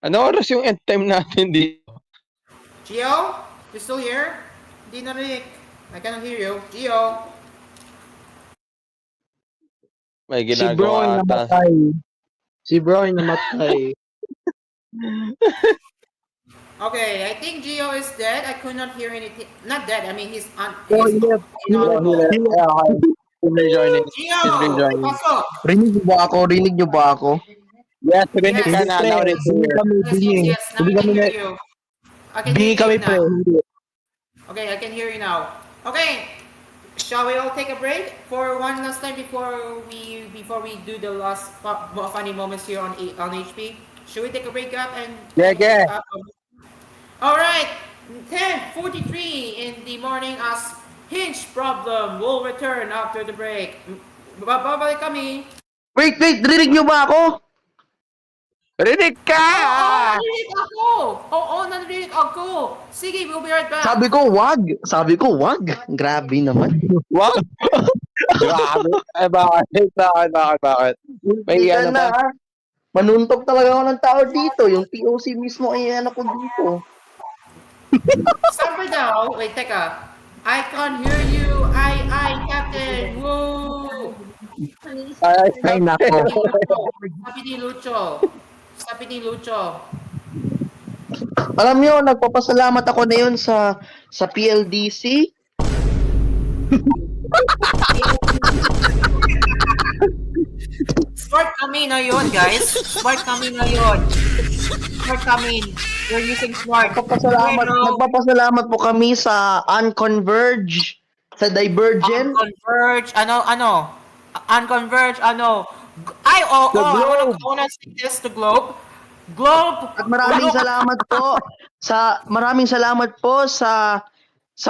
Speaker 14: Ano oras yung end time natin dito?
Speaker 3: Gio, you still here? Hindi narinig. I cannot hear you. Gio.
Speaker 14: May
Speaker 1: Si bro ay
Speaker 14: ginagawa ata.
Speaker 1: namatay. Si bro ay namatay.
Speaker 3: Okay, I think Gio is dead. I could not hear anything. Not dead. I mean, he's
Speaker 1: Oh,
Speaker 3: he's
Speaker 1: yes.
Speaker 3: inaudible.
Speaker 14: He's rejoining.
Speaker 3: Gio,
Speaker 14: He's rejoining.
Speaker 3: pasok.
Speaker 2: Rinig niyo ba ako? Rinig niyo ba ako?
Speaker 14: Yes, rinig
Speaker 3: Yes.
Speaker 14: ka na. Now it's
Speaker 1: Hindi
Speaker 14: here.
Speaker 1: kami
Speaker 3: Yes,
Speaker 1: bingi.
Speaker 3: yes, yes. Now
Speaker 1: Hindi
Speaker 3: I can
Speaker 1: kami
Speaker 3: hear you. I can
Speaker 1: bingi
Speaker 3: hear
Speaker 1: kami
Speaker 3: you
Speaker 1: pre.
Speaker 3: now.
Speaker 1: Hindi.
Speaker 3: Okay, I can hear you now. Okay, shall we all take a break for one last time before we do the last funny moments here on HP? Should we take a break up and?
Speaker 14: Yeah.
Speaker 3: All right, 10:43 in the morning as Hinge Problem will return after the break. Babalik kami.
Speaker 2: Wait, rinig niyo ba ako?
Speaker 14: Rinig ka!
Speaker 3: Narinig ako! Oo, narinig ako! Sige, we'll be right back.
Speaker 2: Sabi ko, wag. Grabe naman.
Speaker 14: Wag! Grabe. Bakit? May
Speaker 2: Hindi ka
Speaker 14: ano
Speaker 2: na,
Speaker 14: ba?
Speaker 2: ha? Manuntok talaga ako ng tao dito. Yung TOC mismo ay ano ko dito.
Speaker 3: Saan ba daw? Wait, teka. I can't hear you. I, Captain. Woo!
Speaker 1: Ay, nako.
Speaker 3: Sabi ni Lucho.
Speaker 2: Alam niyo, nagpapasalamat ako na yun sa PLDC.
Speaker 3: Smart kami na yun, guys. Smart kami na yun. Smart kami. We're using smart.
Speaker 2: Nagpapasalamat po kami sa Unconverge, sa Divergent.
Speaker 3: Unconverge, ano? Unconverge, ano? Ay, I wanna say this to Globe.
Speaker 2: At maraming salamat po sa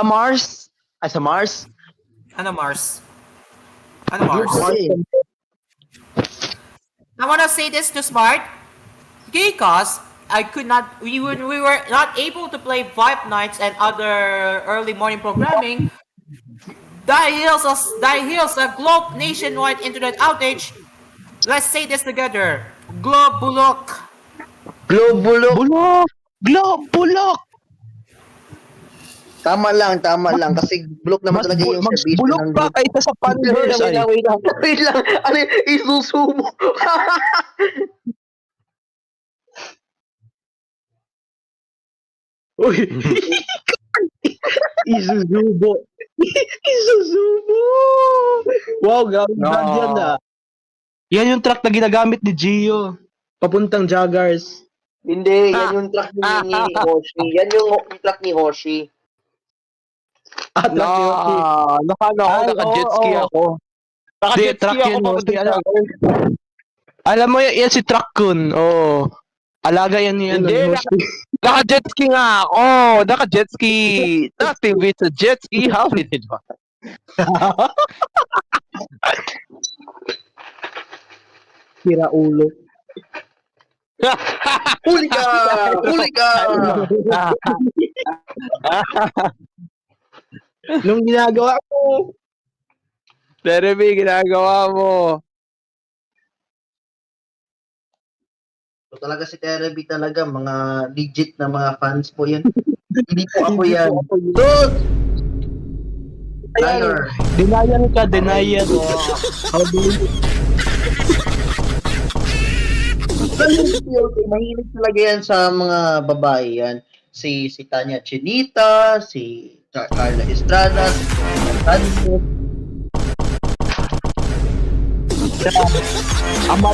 Speaker 2: Mars. Ay, sa Mars.
Speaker 3: Ano Mars? I wanna say this to Smart because we were not able to play Vibe Nights and other early morning programming dahil sa Globe nationwide internet outage. Let's say this together. Globe bulok.
Speaker 2: Tama lang. Kasi bulok naman talaga yung service
Speaker 1: Bulok
Speaker 2: ng
Speaker 1: pa kaysa sa Panverse.
Speaker 2: Wait lang. Ano yung isusumo?
Speaker 1: Uy. Isuzubo. Wow, gawin yan ah. Yan yung truck na ginagamit ni Gio. Papuntang Jaggers.
Speaker 2: Hindi, yan yung truck ni Hoshi. Yan yung truck ni Hoshi.
Speaker 1: Truck ni Hoshi.
Speaker 14: Naka-jet ski ako. Naka-jet ski ako.
Speaker 1: Alam mo yan si Truck Kun. Alaga yan ni
Speaker 14: Hindi,
Speaker 1: Hoshi.
Speaker 14: Naka-jet ski nga ako. Naka-jet ski. Nothing beats a jet ski holiday, di ba?
Speaker 1: Sira ulo.
Speaker 2: Huli ka! Huli ka!
Speaker 1: Nung ginagawa ko.
Speaker 14: Jeremy, ginagawa mo.
Speaker 2: So, talaga si Terebi talaga, mga legit na mga fans po yan. Hindi po ako yan. Sus! Liar.
Speaker 1: Denial ka, denial. How do you...
Speaker 2: Mahilig talaga yan sa mga babae yan. Si Tanya Chinita, si Carla Estrada, si Sanchez.
Speaker 1: Ang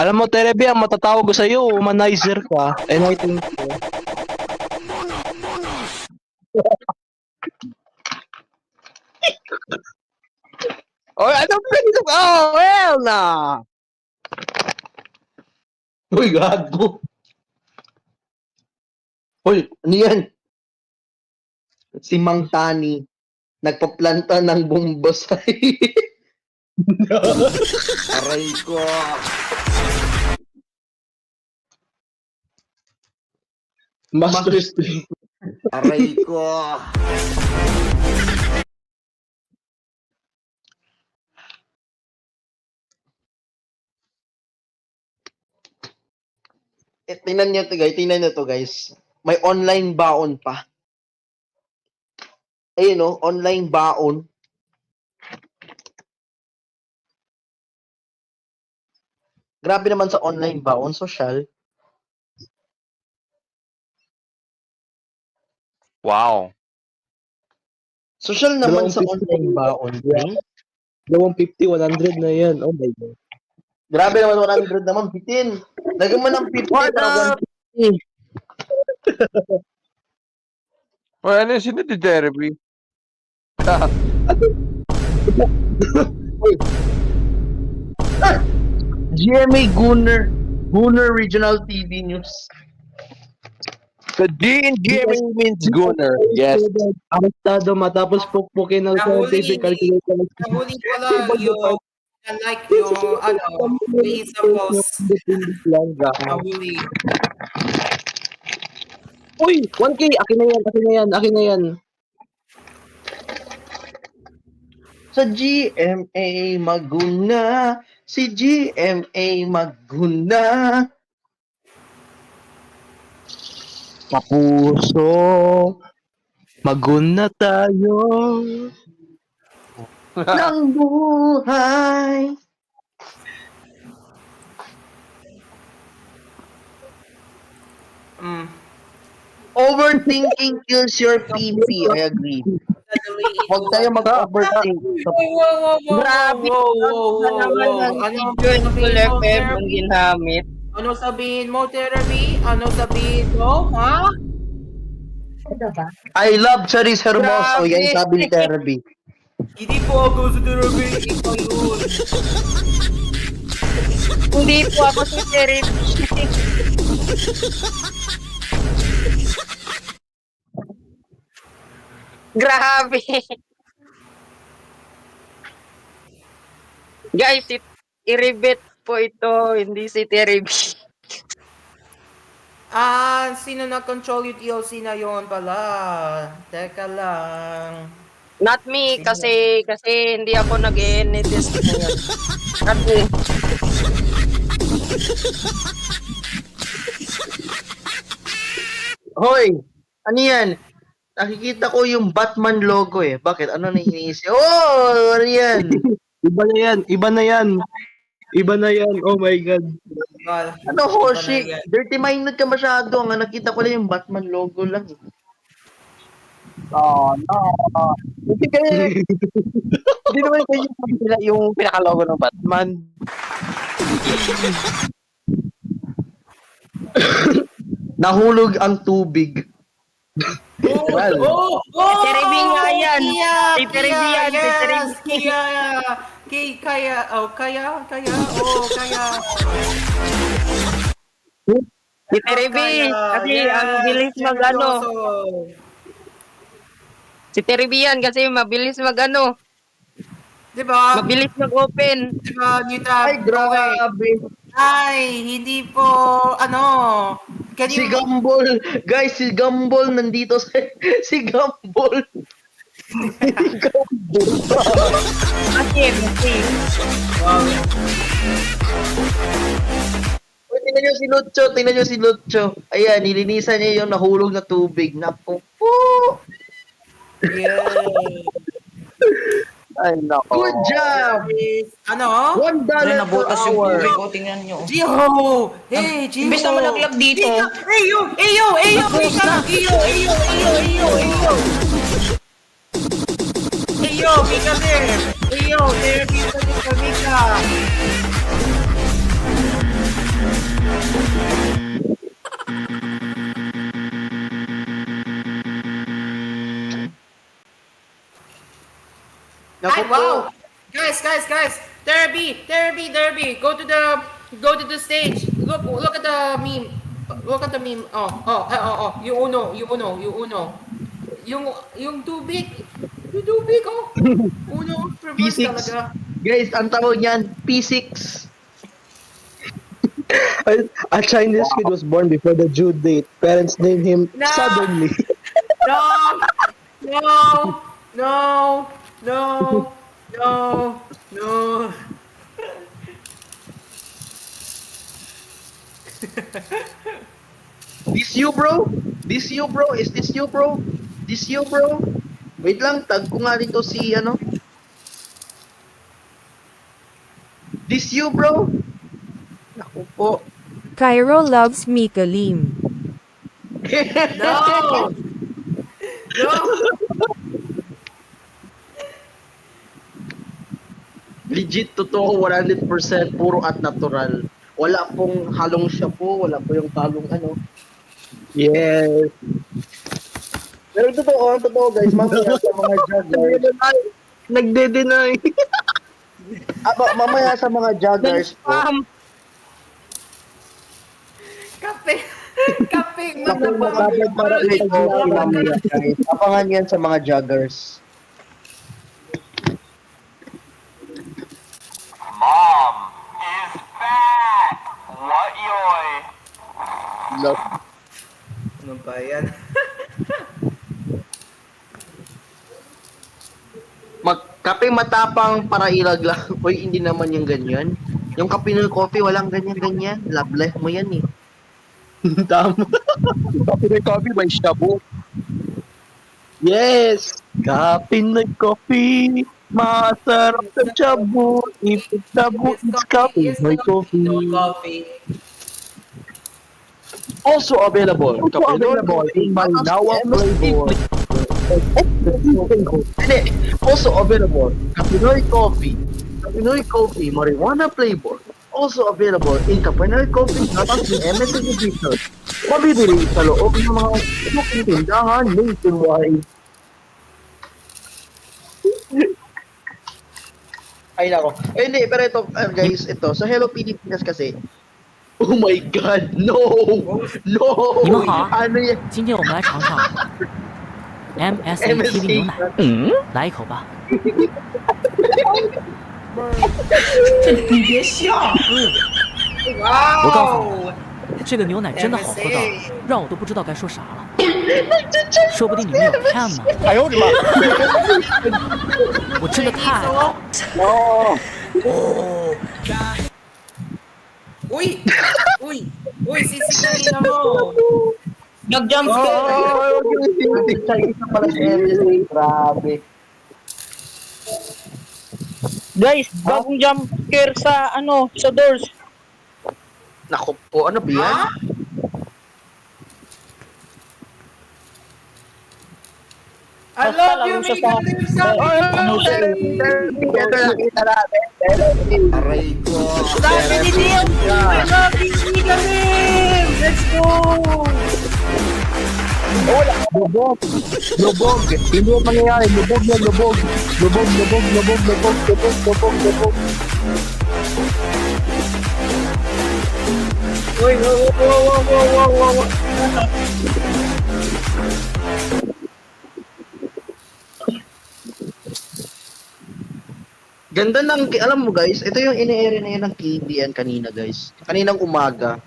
Speaker 1: Alam mo, Terebi, ang matatawag ko sa'yo, humanizer ka. And I think so.
Speaker 14: Oh, ano ba ito? Oh, well na.
Speaker 2: Uy, gago. Uy, ano yan? Si Mang Tani, nagpaplanta ng bombosay. Aray ko.
Speaker 1: Master Stream.
Speaker 2: Aray ko. Tingnan nyo to guys. May online baon pa. Ayun no, online baon. Grabe naman sa online baon, social.
Speaker 14: Wow.
Speaker 2: Social naman sa online baon.
Speaker 1: Yeah. 250, 100 na yan. Oh my God.
Speaker 2: Grabe naman, 100 naman. Bitin. Lagyan mo ng 50 para 150.
Speaker 14: Oh, ano yung sinunod ni Jeremy?
Speaker 2: GMA Gunner Regional TV News.
Speaker 14: The GMA means Gunner. Yes.
Speaker 1: Arestado matapos pukpukin ng scientific calculator.
Speaker 3: Nahuli pala yung like yung please post. Nahuli.
Speaker 1: Uy, 1K, akin na yan.
Speaker 2: Sa GMA Maguna, si GMA Maguna.
Speaker 1: Kapuso, maguna tayo.
Speaker 2: ng buhay. Overthinking kills your PP. I agree. Huwag tayo mag-overthink.
Speaker 3: Grabe. Ano sabihin mo, Therapy? Ano sabihin mo, ha?
Speaker 2: I love Charis Hermoso. Yan sabi ni Therapy.
Speaker 3: Hindi po ako sa Therapy. Ikaw yun.
Speaker 15: Hindi po ako si Therapy. Grabe. Guys, i-rebate po ito, hindi si Therapy.
Speaker 3: Sino na-control yung TLC na yon pala? Teka lang.
Speaker 15: Not me, kasi hindi ako nag-e-edit ngayon. Not me.
Speaker 2: Hoy, ano yan? Nakikita ko yung Batman logo eh. Bakit? Ano na iniisip? Oh, ano yan?
Speaker 1: Iba na yan. Oh my God.
Speaker 2: Ano, Hoshi? Dirty-minded ka masyado. Nga nakita ko lang yung Batman logo lang.
Speaker 15: Oh, no. Hindi naman kayo yung pinaka-logo ng Batman.
Speaker 2: Nahulog ang tubig.
Speaker 15: Terebi nga yan. Si Terebi yan. Si Terebi.
Speaker 3: Kaya.
Speaker 15: Si Terebi, kasi ang bilis mag-ano. Si Terebi yan kasi mabilis mag-ano.
Speaker 3: Diba?
Speaker 15: Mabilis mag-open.
Speaker 3: Diba, Nita?
Speaker 2: Ay, grabe.
Speaker 3: Ay, hindi po, can
Speaker 2: Si
Speaker 3: you,
Speaker 2: Gumball. Guys, si Gumball nandito sa... Si Gumball. Si Gumball.
Speaker 15: Kasi.
Speaker 2: Uy, tingnan nyo si Lucho. Tingnan nyo si Lucho. Ayan, nilinisan niya yung nahulog na tubig. Naku po.
Speaker 3: yeah.
Speaker 14: Ay, nako.
Speaker 2: Good job!
Speaker 3: Ano?
Speaker 2: $1 per hour.
Speaker 16: tingnan nyo.
Speaker 3: Gio! Hey, Gio!
Speaker 16: Imbes na malaglag dito.
Speaker 3: Eyo! Mika! Eyo! Mika there! Eyo! There, Mika!
Speaker 2: Naku
Speaker 3: Ay,
Speaker 2: po.
Speaker 3: wow! Guys! Derby! Go to the stage. Look at the meme. Look at the meme. Oh. Yung uno. Yung tubig. Yung tubig, oh. Uno, reverse
Speaker 2: P6.
Speaker 3: talaga.
Speaker 2: Guys, ang tawag niyan, P6.
Speaker 1: A Chinese kid was born before the due date. Parents named him
Speaker 3: No.
Speaker 1: suddenly.
Speaker 3: No.
Speaker 2: This you, bro? This you, bro? Is this you, bro? This you, bro? Wait lang, tag ko nga dito si, ano? This you, bro? Naku po.
Speaker 17: Cairo loves Mika Lim.
Speaker 3: No.
Speaker 2: Legit, totoo, 100% puro at natural. Wala pong halong shampoo, wala po yung halong ano.
Speaker 1: Yes.
Speaker 2: Pero totoo guys, mamaya sa mga joggers.
Speaker 1: Nagde-deny.
Speaker 2: Mamaya sa mga joggers po.
Speaker 3: Kape,
Speaker 2: Naku, makapag para ito mamaya guys. Abangan yan sa mga joggers.
Speaker 18: Mom is fat. What yoy?
Speaker 2: No.
Speaker 3: Ano ba yan?
Speaker 2: Kape matapang para ilaglag. Uy, hindi naman yung ganyan. Yung kape ng coffee, walang ganyan-ganyan. Love life mo yan eh.
Speaker 1: Tama. Kape ng coffee, may shabu. Yes! Kape ng coffee, masarap sa shabu. If it's shabu, it's coffee. May coffee.
Speaker 2: Also available.
Speaker 1: Also available in Malinawa flavor.
Speaker 2: Hindi. Also available. Kapinoy Coffee, marijuana flavor. Also available in Kapinoy Coffee Natas ni MSC Division. Mabibili sa loob ng mga suking tindahan nationwide. Ay nako. Hindi, pero ito, guys, ito. Sa Hello Pilipinas kasi, oh my God, no!
Speaker 19: 你们好，
Speaker 2: Ano yan?
Speaker 19: 今天我们来尝尝 MSA TV 牛奶，来一口吧。
Speaker 16: 你别笑。
Speaker 19: 我告诉你，这个牛奶真的好喝到让我都不知道该说啥了。说不定里面有 ham 呢。
Speaker 1: 哎呦我的妈！
Speaker 19: 我真的太爱。
Speaker 3: Uy, sisigilin mo.
Speaker 16: Nag-jump
Speaker 2: Isa pala si MSC. Grabe.
Speaker 16: Guys, bagong jump scare sa sa doors.
Speaker 2: Naku po, ano ba yan?
Speaker 3: I love you, Mika Lim.
Speaker 2: Nakita natin. Aray ko.
Speaker 3: Sabi ni Liam, I love you, Mika Lim. Let's go.
Speaker 1: Wala. Lubog. Hindi yung mangyayari. Lubog.
Speaker 2: Uy, wow. Ganda ng, alam mo guys, ito yung ini-air na yun ng KBN kanina guys. Kaninang umaga.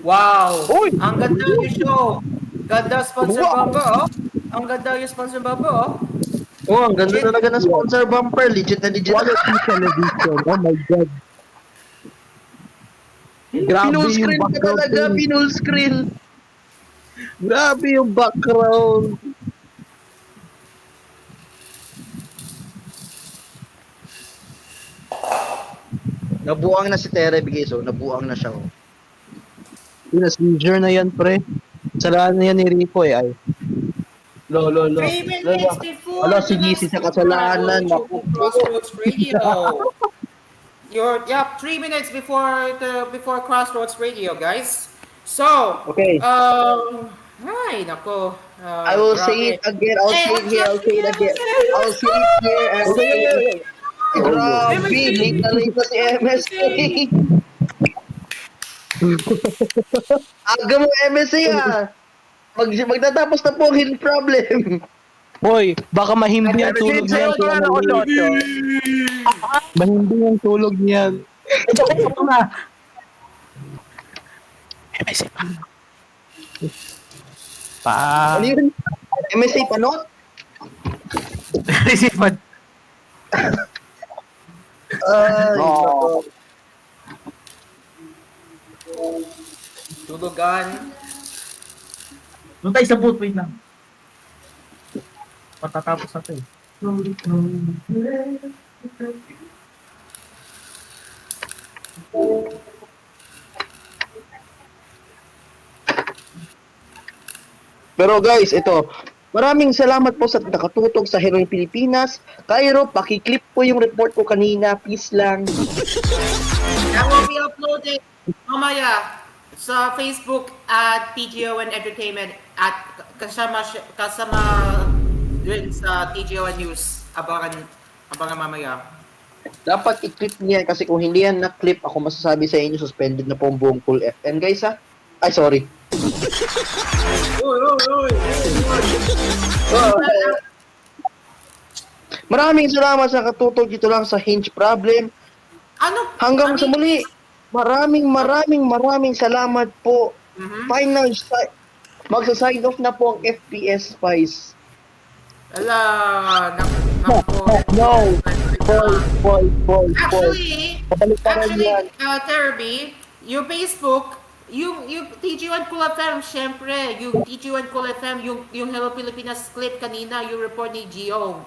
Speaker 3: Wow! Ang ganda yung show! Ganda sponsor bumper, oh! Ang ganda yung sponsor bumper, oh!
Speaker 2: Oh, ang ganda talaga ng sponsor bumper. Legit na legit.
Speaker 1: Quality television. Oh my God. Grabe
Speaker 2: Pinull
Speaker 1: yung
Speaker 2: screen pa
Speaker 1: background
Speaker 2: talaga,
Speaker 1: thing.
Speaker 2: pinull screen. Grabe yung background. Nabuang na si Tere Bigay, so nabuang na siya. Oh.
Speaker 1: Seizure na yan, pre. Salaan na yan ni Rico eh. Ay.
Speaker 2: Lo.
Speaker 3: 3 minutes before
Speaker 2: Ala,
Speaker 3: the
Speaker 2: sige,
Speaker 3: next
Speaker 2: sa kasalanan.
Speaker 3: program, Crossroads Radio. 3 minutes before Crossroads Radio, guys. So,
Speaker 2: okay.
Speaker 3: Ay, nako.
Speaker 2: I will say it again. I'll say it here. I'll say it again. I'll say it here. I'll say it. Grabe, late na si MSA. Aga mo MSA ah. Magtatapos na po ang hidden problem.
Speaker 1: Boy, baka mahimbi ang tulog niyan. Mahimbi ang tulog niyan.
Speaker 19: Ito na.
Speaker 1: MSA pa.
Speaker 2: Ano yun? MSA panot?
Speaker 19: Isipan.
Speaker 3: Tulugan.
Speaker 19: Doon tayo sa boot, wait lang. Matatapos na ito eh.
Speaker 2: Pero guys, ito. Maraming salamat po sa nakatutog sa Herong Pilipinas. Cairo, pakiklip po yung report ko kanina. Please lang.
Speaker 3: That will be uploaded mamaya sa Facebook at TGON Entertainment at kasama din sa TGON News. Abangan mamaya.
Speaker 2: Dapat i-clip niyan kasi kung hindi yan na-clip, ako masasabi sa inyo, suspended na po ang buong Cool FM. Guys ha? Ay, sorry. Maraming salamat sa katutog dito lang sa Hinge Problem. Hanggang sa muli, maraming salamat po. Final magsa-sign off na po ang FPS Spice.
Speaker 3: Ala,
Speaker 2: No. Boy.
Speaker 3: Actually, Terby, yung Facebook, yung TG1 Cool FM, syempre, yung TG1 Cool FM, yung Hello Pilipinas clip kanina, yung report ni Gio.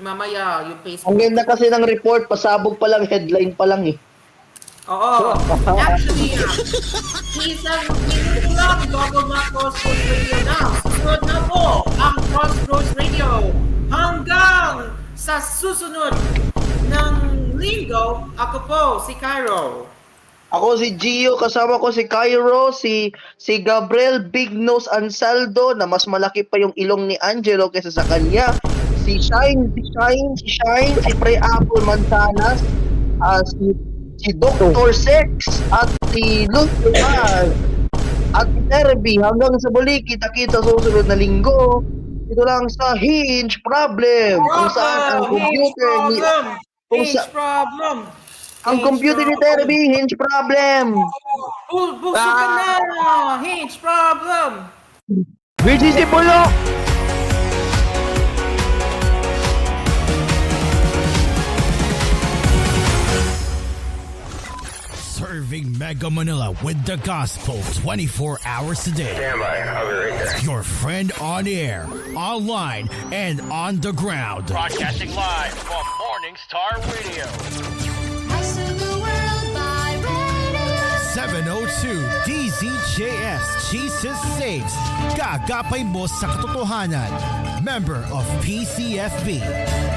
Speaker 3: Mamaya, yung Facebook.
Speaker 2: Ang ganda kasi ng report, pasabog pa lang, headline pa lang eh.
Speaker 3: Oo. Actually, isang minuto lang bago Crossroads Radio na. Susunod na po ang Crossroads Radio. Hanggang sa susunod ng linggo, ako po, si Cairo.
Speaker 2: Ako si Gio, kasama ko si Cairo, si Gabriel Big Nose Ansaldo, na mas malaki pa yung ilong ni Angelo kaysa sa kanya. Si Shine, si Pre Apple Manzanas, si Dr. Sex, at si Lutman, at si Terby. Hanggang sa muli, kita-kita sa susunod na linggo. Ito lang sa Hinge Problem. Kung saan ang computer ni... Ang computer ni Terby, Hinge Problem.
Speaker 3: Busog ka na! Hinge Problem!
Speaker 14: BGC Pulo!
Speaker 5: Serving Mega Manila with the gospel 24 hours a day.
Speaker 18: Stand by. I'll be right there.
Speaker 5: Your friend on air, online, and on the ground.
Speaker 18: Broadcasting live from Morning Star Radio.
Speaker 5: 702 DZJS Jesus Saves. Gagapay mo sa katotohanan. Member of PCFB.